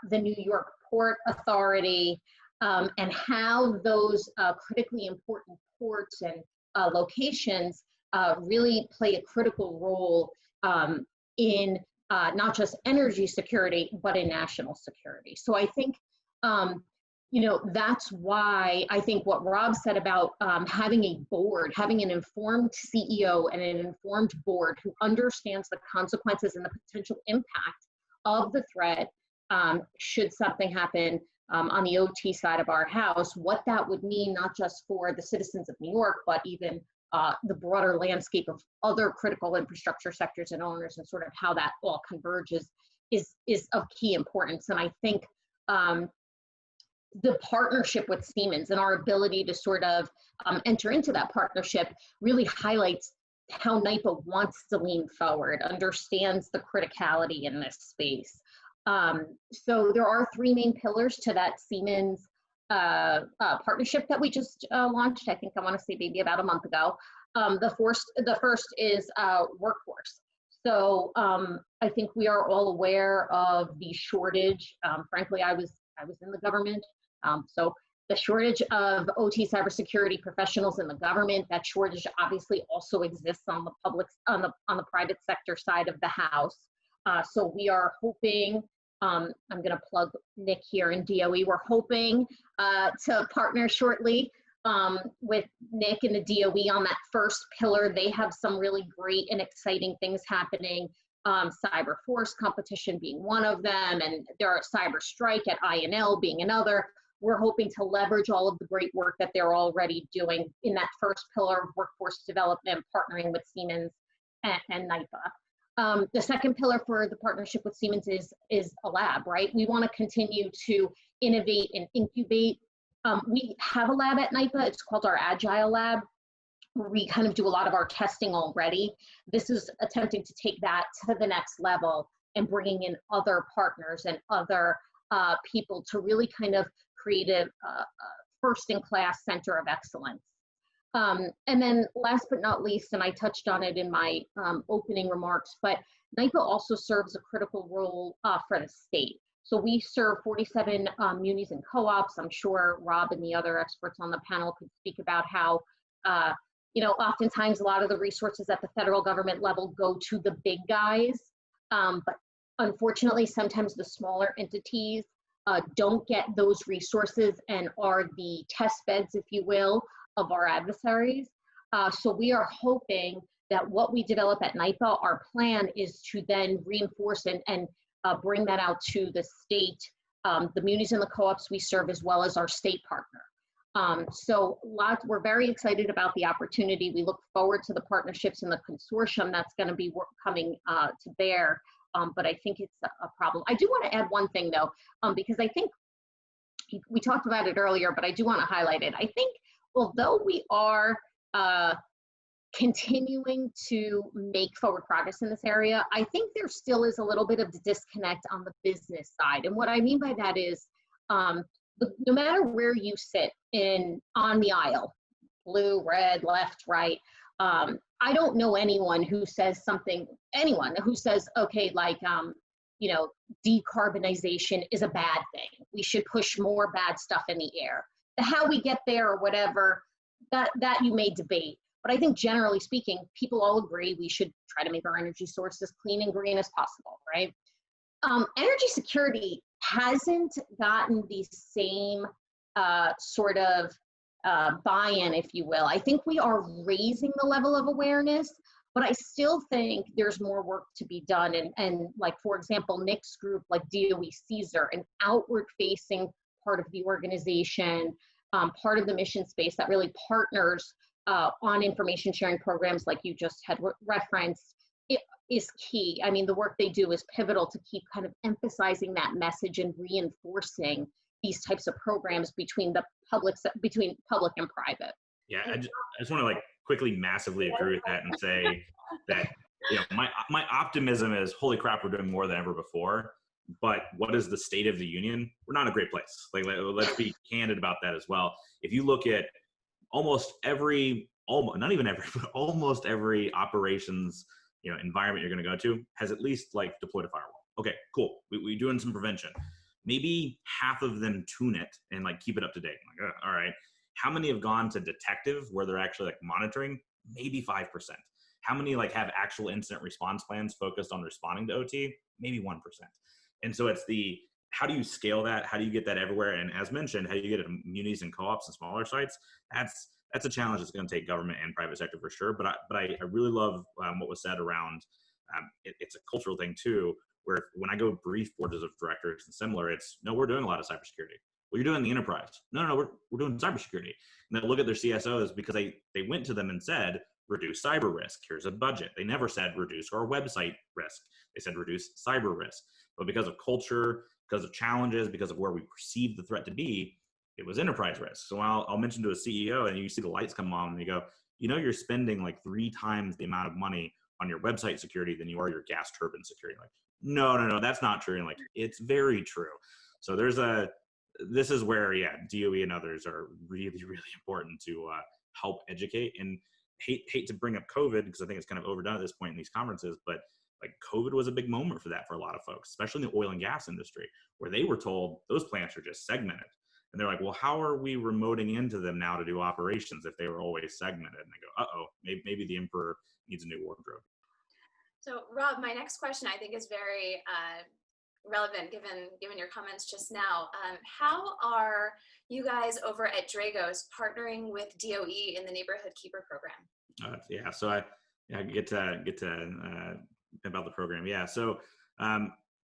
the New York Port Authority, and how those critically important ports and locations really play a critical role in not just energy security, but in national security. So I think, that's why I think what Rob said about having a board, having an informed CEO and an informed board who understands the consequences and the potential impact of the threat should something happen on the OT side of our house, what that would mean not just for the citizens of New York, but even the broader landscape of other critical infrastructure sectors and owners, and sort of how that all converges is of key importance. And I think the partnership with Siemens and our ability to sort of enter into that partnership really highlights how NIPA wants to lean forward, understands the criticality in this space. So there are three main pillars to that Siemens partnership that we just launched. I think I want to say maybe about a month ago. The first is workforce. So I think we are all aware of the shortage. Frankly, I was in the government, so the shortage of OT cybersecurity professionals in the government. That shortage obviously also exists on the private sector side of the house. So we are hoping, I'm going to plug Nick here in DOE. We're hoping to partner shortly with Nick and the DOE on that first pillar. They have some really great and exciting things happening. Cyberforce competition being one of them, and there are Cyber Strike at INL being another. We're hoping to leverage all of the great work that they're already doing in that first pillar of workforce development, partnering with Siemens and NIPA. The second pillar for the partnership with Siemens is a lab, right? We want to continue to innovate and incubate. We have a lab at NIPA. It's called our Agile Lab, where we kind of do a lot of our testing already. This is attempting to take that to the next level and bringing in other partners and other people to really kind of create a first-in-class center of excellence. And then last but not least, and I touched on it in my opening remarks, but NIPA also serves a critical role for the state. So we serve 47 munis and co-ops. I'm sure Rob and the other experts on the panel could speak about how, oftentimes a lot of the resources at the federal government level go to the big guys. But unfortunately, sometimes the smaller entities don't get those resources and are the test beds, if you will, of our adversaries. So we are hoping that what we develop at NIPA, our plan is to then reinforce and bring that out to the state, the munis and the co-ops we serve, as well as our state partner. So we're very excited about the opportunity. We look forward to the partnerships and the consortium that's going to be coming to bear. But I think it's a problem. I do want to add one thing though, because I think we talked about it earlier, but I do want to highlight it. I think although we are continuing to make forward progress in this area, I think there still is a little bit of disconnect on the business side. And what I mean by that is, no matter where you sit on the aisle, blue, red, left, right, I don't know anyone who says, okay, like, decarbonization is a bad thing. We should push more bad stuff in the air. How we get there or whatever, that you may debate. But I think generally speaking, people all agree we should try to make our energy sources clean and green as possible, right? Energy security hasn't gotten the same sort of buy-in, if you will. I think we are raising the level of awareness, but I still think there's more work to be done. And like, for example, Nick's group, like DOE CESER, an outward-facing part of the organization, part of the mission space that really partners on information sharing programs like you just had referenced, it is key. I mean, the work they do is pivotal to keep kind of emphasizing that message and reinforcing these types of programs between public and private. Yeah, I just want to like quickly massively agree with that and say that, my optimism is, holy crap, we're doing more than ever before. But what is the state of the union? We're not in a great place. Like, let's be candid about that as well. If you look at almost every operations, environment you're going to go to has at least like deployed a firewall. Okay, cool. We're doing some prevention. Maybe half of them tune it and like keep it up to date. Like, all right. How many have gone to detective where they're actually like monitoring? Maybe 5%. How many like have actual incident response plans focused on responding to OT? Maybe 1%. And so it's how do you scale that? How do you get that everywhere? And as mentioned, how do you get it to munis and co-ops and smaller sites? That's a challenge that's going to take government and private sector for sure. But I really love what was said around it's a cultural thing too, where when I go brief boards of directors and similar, it's, no, we're doing a lot of cybersecurity. Well, you're doing the enterprise. No, we're doing cybersecurity. And they look at their CSOs because they went to them and said, reduce cyber risk. Here's a budget. They never said reduce our website risk. They said reduce cyber risk. But because of culture, because of challenges, because of where we perceive the threat to be, it was enterprise risk. So I'll mention to a CEO and you see the lights come on and you go, you're spending like 3 times the amount of money on your website security than you are your gas turbine security. Like, no, that's not true. And like, it's very true. So this is where, DOE and others are really, really important to help educate. And hate to bring up COVID because I think it's kind of overdone at this point in these conferences, but like COVID was a big moment for that for a lot of folks, especially in the oil and gas industry, where they were told those plants are just segmented. And they're like, well, how are we remoting into them now to do operations if they were always segmented? And they go, maybe the emperor needs a new wardrobe. So Rob, my next question I think is very relevant given your comments just now. How are you guys over at Dragos partnering with DOE in the Neighborhood Keeper program? Yeah, so I get to about the program. Yeah, so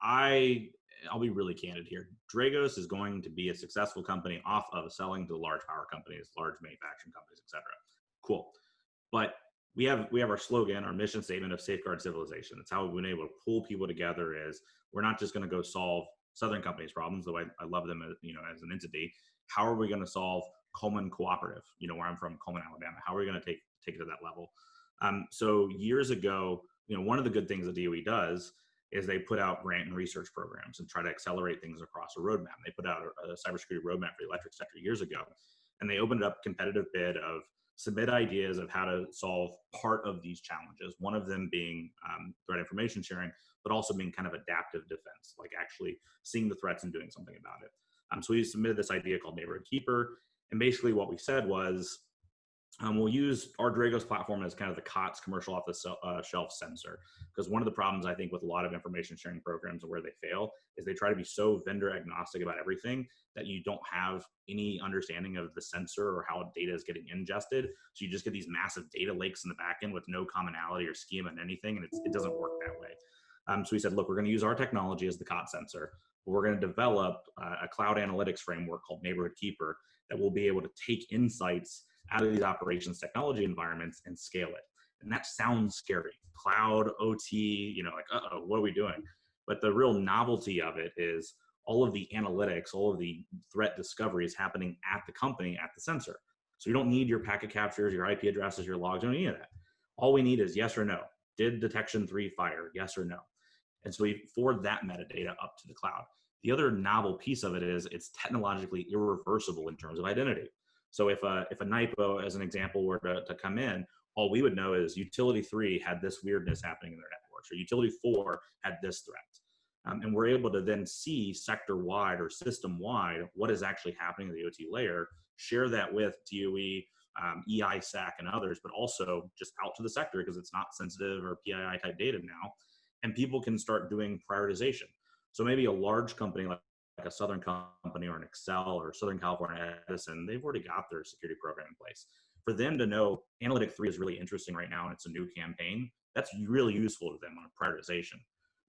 I'll be really candid here. Dragos is going to be a successful company off of selling to large power companies, large manufacturing companies, etc. Cool, but we have our slogan, our mission statement of safeguard civilization. That's how we've been able to pull people together. Is we're not just going to go solve Southern companies' problems, though I love them as, as an entity. How are we going to solve Coleman Cooperative? Where I'm from, Coleman, Alabama. How are we going to take it to that level? So years ago, one of the good things that DOE does is they put out grant and research programs and try to accelerate things across a roadmap. They put out a cybersecurity roadmap for the electric sector years ago, and they opened up competitive bid of submit ideas of how to solve part of these challenges. One of them being threat information sharing, but also being kind of adaptive defense, like actually seeing the threats and doing something about it. So we submitted this idea called Neighborhood Keeper, and basically what we said was, we'll use our Dragos platform as kind of the COTS commercial off the shelf sensor. Because one of the problems I think with a lot of information sharing programs and where they fail is they try to be so vendor agnostic about everything that you don't have any understanding of the sensor or how data is getting ingested. So you just get these massive data lakes in the back end with no commonality or schema and anything, and it doesn't work that way. So we said, look, we're going to use our technology as the COTS sensor. But we're going to develop a cloud analytics framework called Neighborhood Keeper that will be able to take insights out of these operations technology environments and scale it. And that sounds scary. Cloud, OT, like, what are we doing? But the real novelty of it is all of the analytics, all of the threat discovery is happening at the company, at the sensor. So you don't need your packet captures, your IP addresses, your logs, you don't need any of that. All we need is yes or no. Did detection 3 fire? Yes or no? And so we forward that metadata up to the cloud. The other novel piece of it is it's technologically irreversible in terms of identity. So if a NIPO, as an example, were to come in, all we would know is utility 3 had this weirdness happening in their networks, or utility 4 had this threat. And we're able to then see sector-wide or system-wide what is actually happening in the OT layer, share that with DOE, EISAC, and others, but also just out to the sector because it's not sensitive or PII type data now. And people can start doing prioritization. So maybe a large company like a Southern company or an Excel or Southern California Edison, they've already got their security program in place. For them to know Analytic 3 is really interesting right now and it's a new campaign, that's really useful to them on prioritization.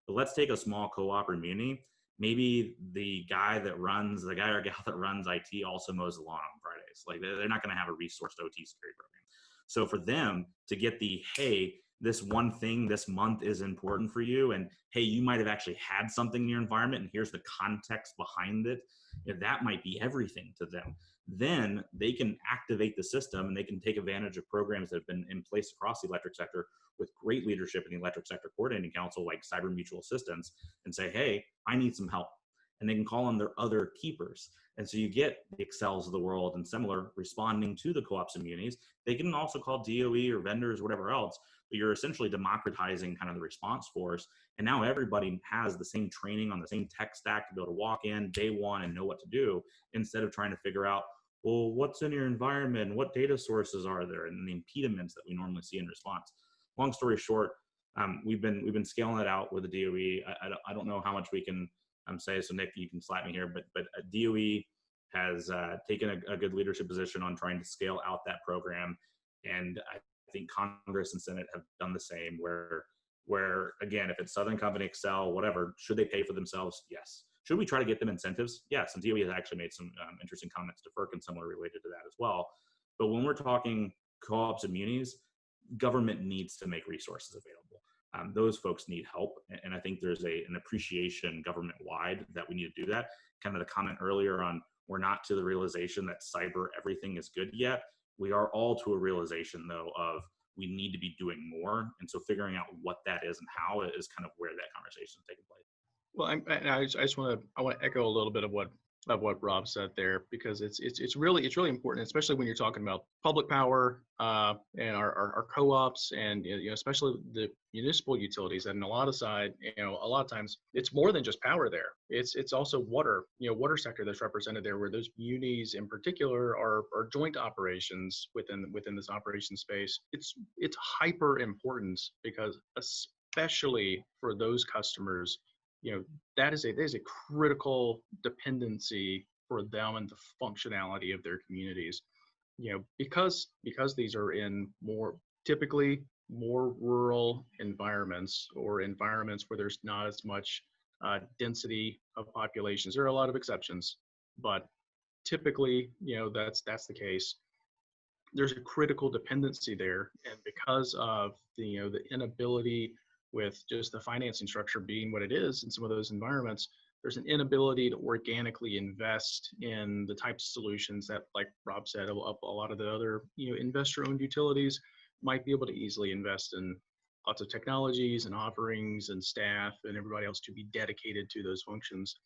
But let's take a small co-op or muni. Maybe the guy or gal that runs IT also mows the lawn on Fridays. Like they're not going to have a resourced OT security program. So for them to get hey, this one thing this month is important for you, and hey, you might have actually had something in your environment, and here's the context behind it, that might be everything to them. Then they can activate the system and they can take advantage of programs that have been in place across the electric sector with great leadership in the Electric Sector Coordinating Council, like Cyber Mutual Assistance, and say, hey, I need some help. And they can call on their other keepers. And so you get the Excels of the world and similar responding to the co-ops and munis. They can also call DOE or vendors, whatever else, but you're essentially democratizing kind of the response force. And now everybody has the same training on the same tech stack to be able to walk in day one and know what to do, instead of trying to figure out, well, what's in your environment? What data sources are there? And the impediments that we normally see in response. Long story short, we've been scaling it out with the DOE. I don't know how much we can say, so Nick, you can slap me here, but DOE has taken a good leadership position on trying to scale out that program. And I think Congress and Senate have done the same, where again, if it's Southern Company, Excel, whatever, should they pay for themselves? Yes. Should we try to get them incentives? Yes. And DOE has actually made some interesting comments to FERC and similar related to that as well. But when we're talking co-ops and munis, government needs to make resources available. Those folks need help. And I think there's an appreciation government-wide that we need to do that. Kind of the comment earlier on, we're not to the realization that cyber everything is good yet. We are all to a realization, though, of we need to be doing more. And so figuring out what that is and how is kind of where that conversation is taking place. Well, I just want to echo a little bit of what Rob said there, because it's really important, especially when you're talking about public power and our co-ops and especially the municipal utilities. And a lot of times it's more than just power there. It's also water, water sector that's represented there, where those munis in particular are joint operations within this operation space. It's hyper important because especially for those customers, that is a critical dependency for them and the functionality of their communities. Because these are in typically more rural environments, or environments where there's not as much density of populations. There are a lot of exceptions, but typically, that's the case. There's a critical dependency there, and because of the inability, with just the financing structure being what it is in some of those environments, there's an inability to organically invest in the types of solutions that, like Rob said, a lot of the other investor-owned utilities might be able to easily invest in. Lots of technologies and offerings and staff and everybody else to be dedicated to those functions.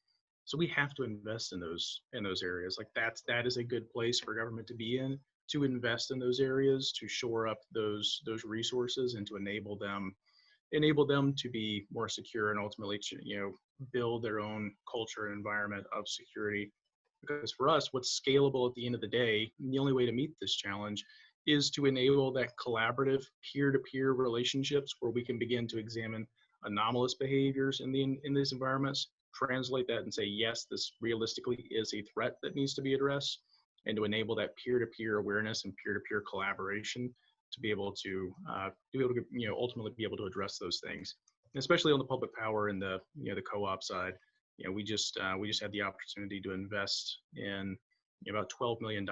So we have to invest in those areas. Like that is a good place for government to be in, to invest in those areas, to shore up those resources, and to enable them to be more secure, and ultimately build their own culture and environment of security. Because for us, what's scalable at the end of the day, and the only way to meet this challenge, is to enable that collaborative peer-to-peer relationships where we can begin to examine anomalous behaviors in these environments, translate that and say, yes, this realistically is a threat that needs to be addressed, and to enable that peer-to-peer awareness and peer-to-peer collaboration to be able to ultimately be able to address those things, especially on the public power and the co-op side. We just had the opportunity to invest in about $12 million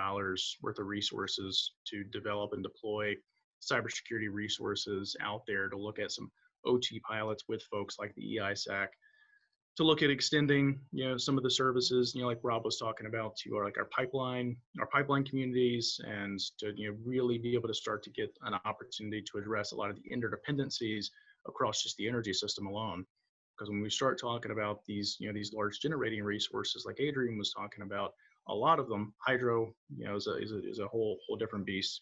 worth of resources to develop and deploy cybersecurity resources out there, to look at some OT pilots with folks like the EISAC, to look at extending some of the services like Rob was talking about to our pipeline communities, and to really be able to start to get an opportunity to address a lot of the interdependencies across just the energy system alone. Because when we start talking about these large generating resources like Adrienne was talking about, a lot of them, hydro is a whole different beast,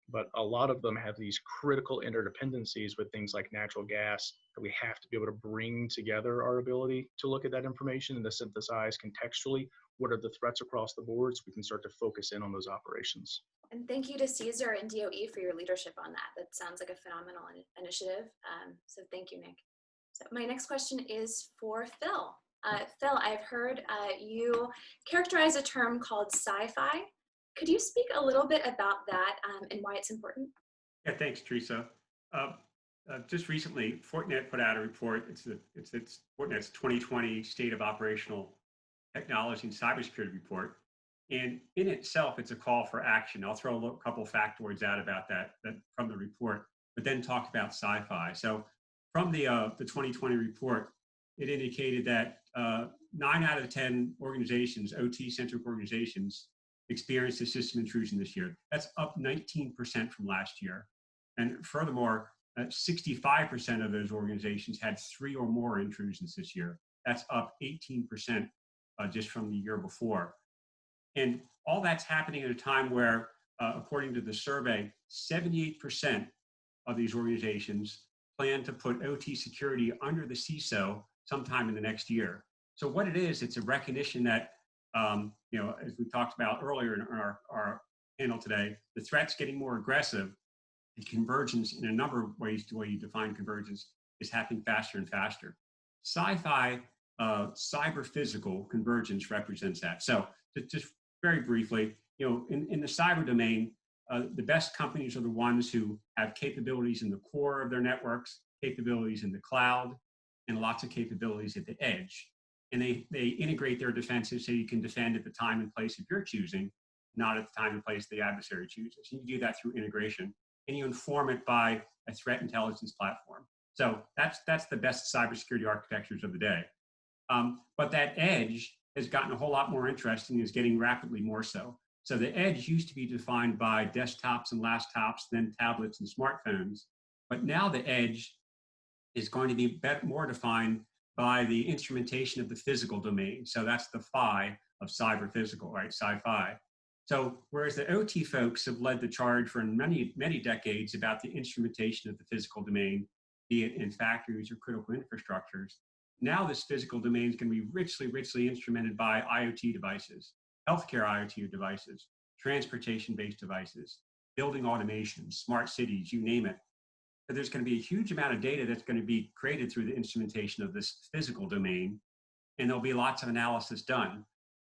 but a lot of them have these critical interdependencies with things like natural gas, that we have to be able to bring together our ability to look at that information and to synthesize contextually what are the threats across the board, so we can start to focus in on those operations. And thank you to CESER and DOE for your leadership on that. That sounds like a phenomenal initiative. So thank you, Nick. So my next question is for Phil. Phil, I've heard you characterize a term called sci-fi. Could you speak a little bit about that and why it's important? Yeah, thanks, Teresa. Just recently, Fortinet put out a report. It's Fortinet's 2020 State of Operational Technology and Cybersecurity report. And in itself, it's a call for action. I'll throw a couple factoids out about that from the report, but then talk about sci-fi. So from the 2020 report, it indicated that 9 out of 10 organizations, OT-centric organizations, experienced a system intrusion this year. That's up 19% from last year. And furthermore, 65% of those organizations had 3 or more intrusions this year. That's up 18% just from the year before. And all that's happening at a time where, according to the survey, 78% of these organizations plan to put OT security under the CISO sometime in the next year. So what it is, it's a recognition that, as we talked about earlier in our panel today, the threat's getting more aggressive. The convergence, in a number of ways, the way you define convergence, is happening faster and faster. Sci-fi, cyber-physical convergence represents that. So just very briefly, in the cyber domain, the best companies are the ones who have capabilities in the core of their networks, capabilities in the cloud, and lots of capabilities at the edge. And they integrate their defenses so you can defend at the time and place of your choosing, not at the time and place the adversary chooses. And you do that through integration, and you inform it by a threat intelligence platform. So that's the best cybersecurity architectures of the day. But that edge has gotten a whole lot more interesting, is getting rapidly more so. So the edge used to be defined by desktops and laptops, then tablets and smartphones. But now the edge is going to be more defined by the instrumentation of the physical domain. So that's the phi of cyber physical, right? Sci-fi. So whereas the OT folks have led the charge for many, many decades about the instrumentation of the physical domain, be it in factories or critical infrastructures, now this physical domain is going to be richly, richly instrumented by IoT devices, healthcare IoT devices, transportation-based devices, building automation, smart cities, you name it. But there's going to be a huge amount of data that's going to be created through the instrumentation of this physical domain, and there'll be lots of analysis done.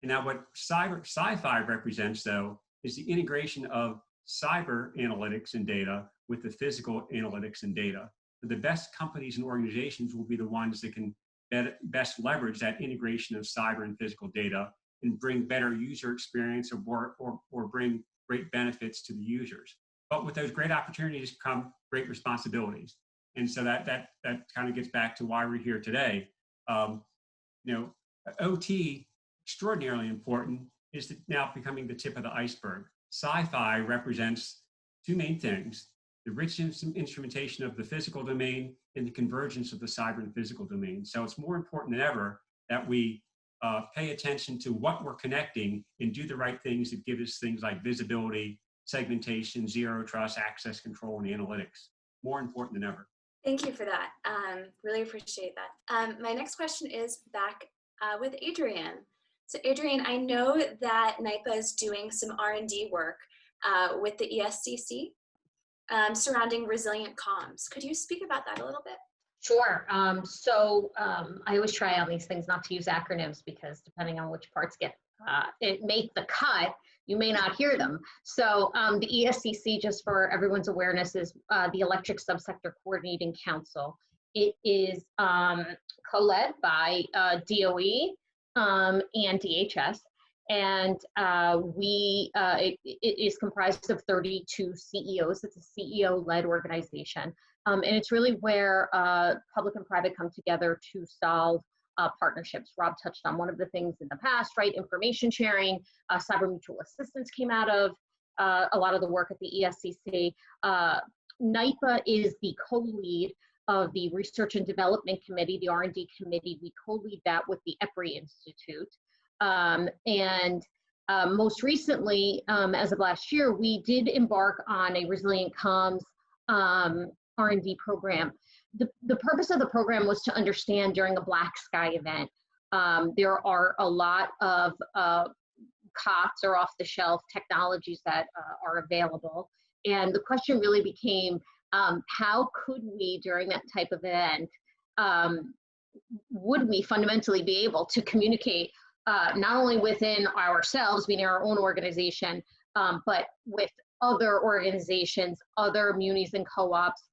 And now what sci-fi represents, though, is the integration of cyber analytics and data with the physical analytics and data. The best companies and organizations will be the ones that can best leverage that integration of cyber and physical data and bring better user experience or bring great benefits to the users. But with those great opportunities come great responsibilities. And so that kind of gets back to why we're here today. OT, extraordinarily important, is now becoming the tip of the iceberg. Sci-fi represents two main things: the rich instrumentation of the physical domain and the convergence of the cyber and physical domain. So it's more important than ever that we pay attention to what we're connecting and do the right things that give us things like visibility, segmentation, zero trust, access control, and analytics. More important than ever. Thank you for that. Really appreciate that. My next question is back with Adrienne. So Adrienne, I know that NIPA is doing some R&D work with the ESCC surrounding resilient comms. Could you speak about that a little bit? Sure. I always try on these things not to use acronyms, because depending on which parts make the cut, you may not hear them. So the ESCC, just for everyone's awareness, is the Electric Subsector Coordinating Council. It is co-led by DOE and DHS, and it is comprised of 32 CEOs. It's a CEO-led organization. And it's really where public and private come together to solve partnerships. Rob touched on one of the things in the past, right? Information sharing, cyber mutual assistance came out of a lot of the work at the ESCC. NIPA is the co-lead of the Research and Development Committee, the R&D committee. We co-lead that with the EPRI Institute. Most recently, as of last year, we did embark on a resilient comms R&D program. The purpose of the program was to understand during a Black Sky event, there are a lot of COTS or off-the-shelf technologies that are available. And the question really became, how could we, during that type of event, would we fundamentally be able to communicate not only within ourselves, meaning our own organization, but with other organizations, other munis and co-ops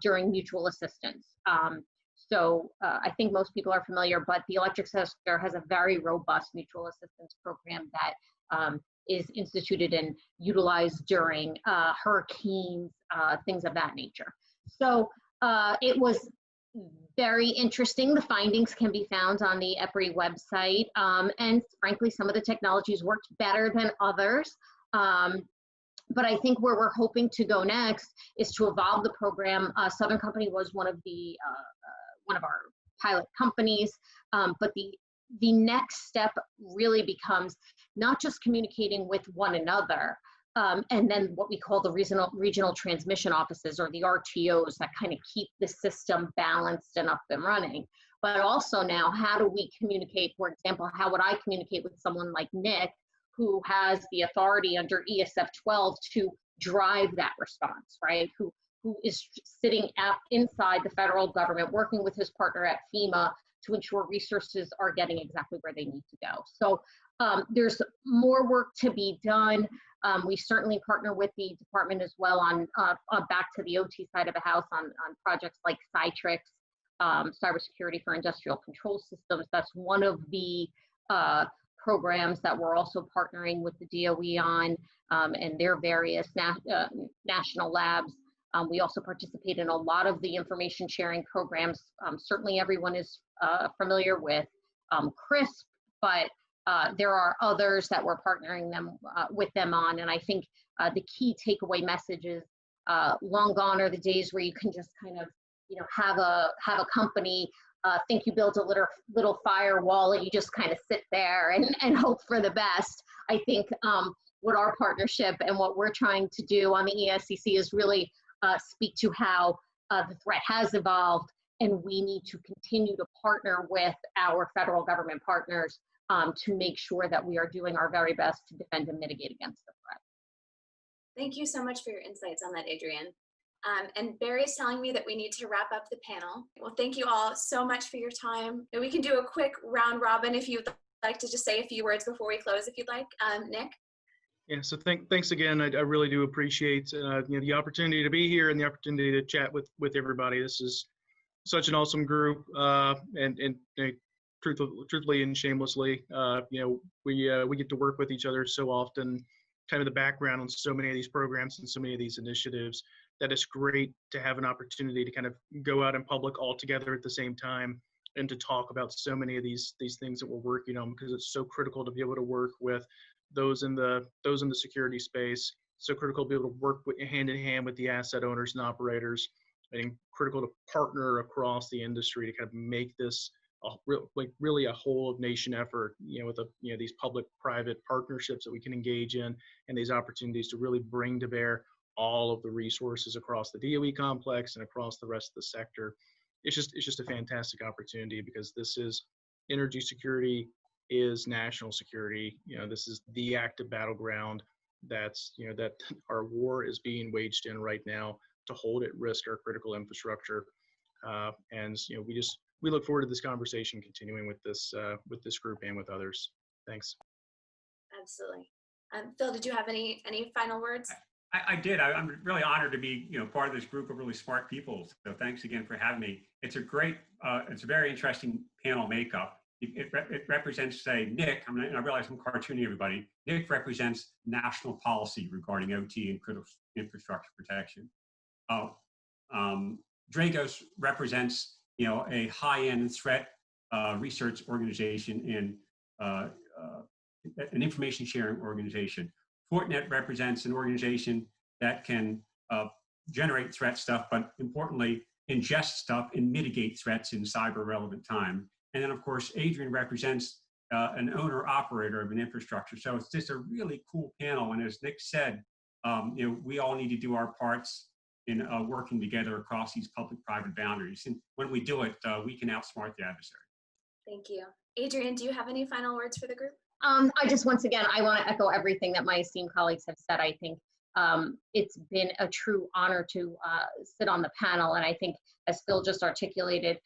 during mutual assistance. I think most people are familiar, but the electric sector has a very robust mutual assistance program that is instituted and utilized during hurricanes, things of that nature. So it was very interesting. The findings can be found on the EPRI website. And frankly, some of the technologies worked better than others. But I think where we're hoping to go next is to evolve the program. Southern Company was one of our pilot companies, but the next step really becomes not just communicating with one another, and then what we call the regional transmission offices, or the RTOs, that kind of keep the system balanced and up and running. But also now, how do we communicate? For example, how would I communicate with someone like Nick, who has the authority under ESF 12 to drive that response, right? Who is sitting inside the federal government, working with his partner at FEMA to ensure resources are getting exactly where they need to go. So there's more work to be done. We certainly partner with the department as well on back to the OT side of the house on projects like Citrix, Cybersecurity for Industrial Control Systems. That's one of the programs that we're also partnering with the DOE on, and their various national labs. We also participate in a lot of the information sharing programs. Certainly everyone is familiar with CRISP, but there are others that we're partnering with them on. And I think the key takeaway message is long gone are the days where you can just kind of, have a company think you built a little firewall and you just kind of sit there and hope for the best. I think what our partnership and what we're trying to do on the ESCC is really speak to how the threat has evolved, and we need to continue to partner with our federal government partners to make sure that we are doing our very best to defend and mitigate against the threat. Thank you so much for your insights on that, Adrienne. And Barry's telling me that we need to wrap up the panel. Well, thank you all so much for your time. And we can do a quick round robin if you'd like to just say a few words before we close, if you'd like. Nick? Yeah, so thanks again. I really do appreciate the opportunity to be here and the opportunity to chat with everybody. This is such an awesome group, and truthfully and shamelessly, we get to work with each other so often. Kind of the background on so many of these programs and so many of these initiatives, that it's great to have an opportunity to kind of go out in public all together at the same time and to talk about so many of these things that we're working on, because it's so critical to be able to work with those in the security space. So critical to be able to work hand in hand with the asset owners and operators, and critical to partner across the industry to kind of make this really a whole of nation effort, with these public-private partnerships that we can engage in, and these opportunities to really bring to bear all of the resources across the DOE complex and across the rest of the sector. It's just a fantastic opportunity, because this is energy security, is national security. This is the active battleground that our war is being waged in right now, to hold at risk our critical infrastructure. And we look forward to this conversation continuing with this group and with others. Thanks. Absolutely. Phil, did you have any final words? I did. I'm really honored to be part of this group of really smart people. So thanks again for having me. It's a very interesting panel makeup. It represents, say, Nick. I realize I'm cartooning everybody. Nick represents national policy regarding OT and critical infrastructure protection. Dragos represents a high-end threat research organization and an information sharing organization. Fortinet represents an organization that can generate threat stuff, but importantly, ingest stuff and mitigate threats in cyber relevant time. And then, of course, Adrienne represents an owner-operator of an infrastructure. So it's just a really cool panel. And as Nick said, we all need to do our parts in working together across these public-private boundaries. And when we do it, we can outsmart the adversary. Thank you. Adrienne, do you have any final words for the group? I just, once again, I want to echo everything that my esteemed colleagues have said. I think it's been a true honor to sit on the panel. And I think, as Phil just articulated,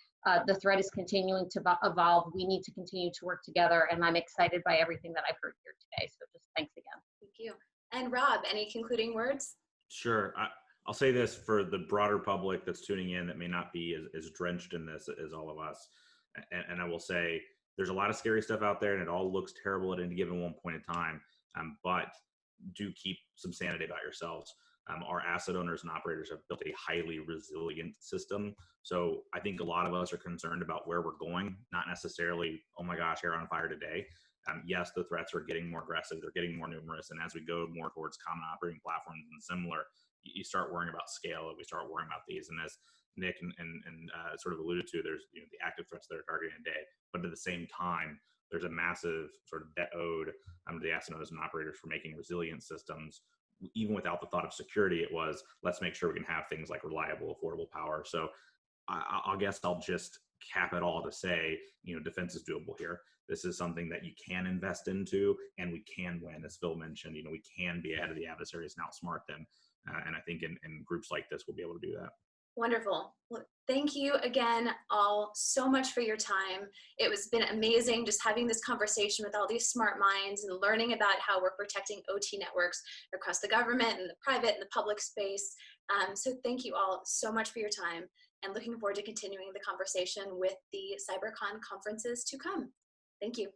the threat is continuing to evolve. We need to continue to work together. And I'm excited by everything that I've heard here today. So just thanks again. Thank you. And Rob, any concluding words? Sure. I'll say this for the broader public that's tuning in that may not be as drenched in this as all of us. And I will say, there's a lot of scary stuff out there, and it all looks terrible at any given one point in time. But do keep some sanity about yourselves. Our asset owners and operators have built a highly resilient system. So I think a lot of us are concerned about where we're going, not necessarily, oh my gosh, hair on fire today. Yes, the threats are getting more aggressive, they're getting more numerous. And as we go more towards common operating platforms and similar, you start worrying about scale, and we start worrying about these. And as Nick and sort of alluded to, there's the active threats that are targeting a day, but at the same time, there's a massive sort of debt owed to the asset owners and operators for making resilient systems. Even without the thought of security, it was, let's make sure we can have things like reliable, affordable power. So I guess I'll just cap it all to say, defense is doable here. This is something that you can invest into, and we can win. As Phil mentioned, we can be ahead of the adversaries and outsmart them. And I think in groups like this, we'll be able to do that. Wonderful. Well, thank you again all so much for your time. It was been amazing just having this conversation with all these smart minds and learning about how we're protecting OT networks across the government and the private and the public space. So thank you all so much for your time, and looking forward to continuing the conversation with the CyberCon conferences to come. Thank you.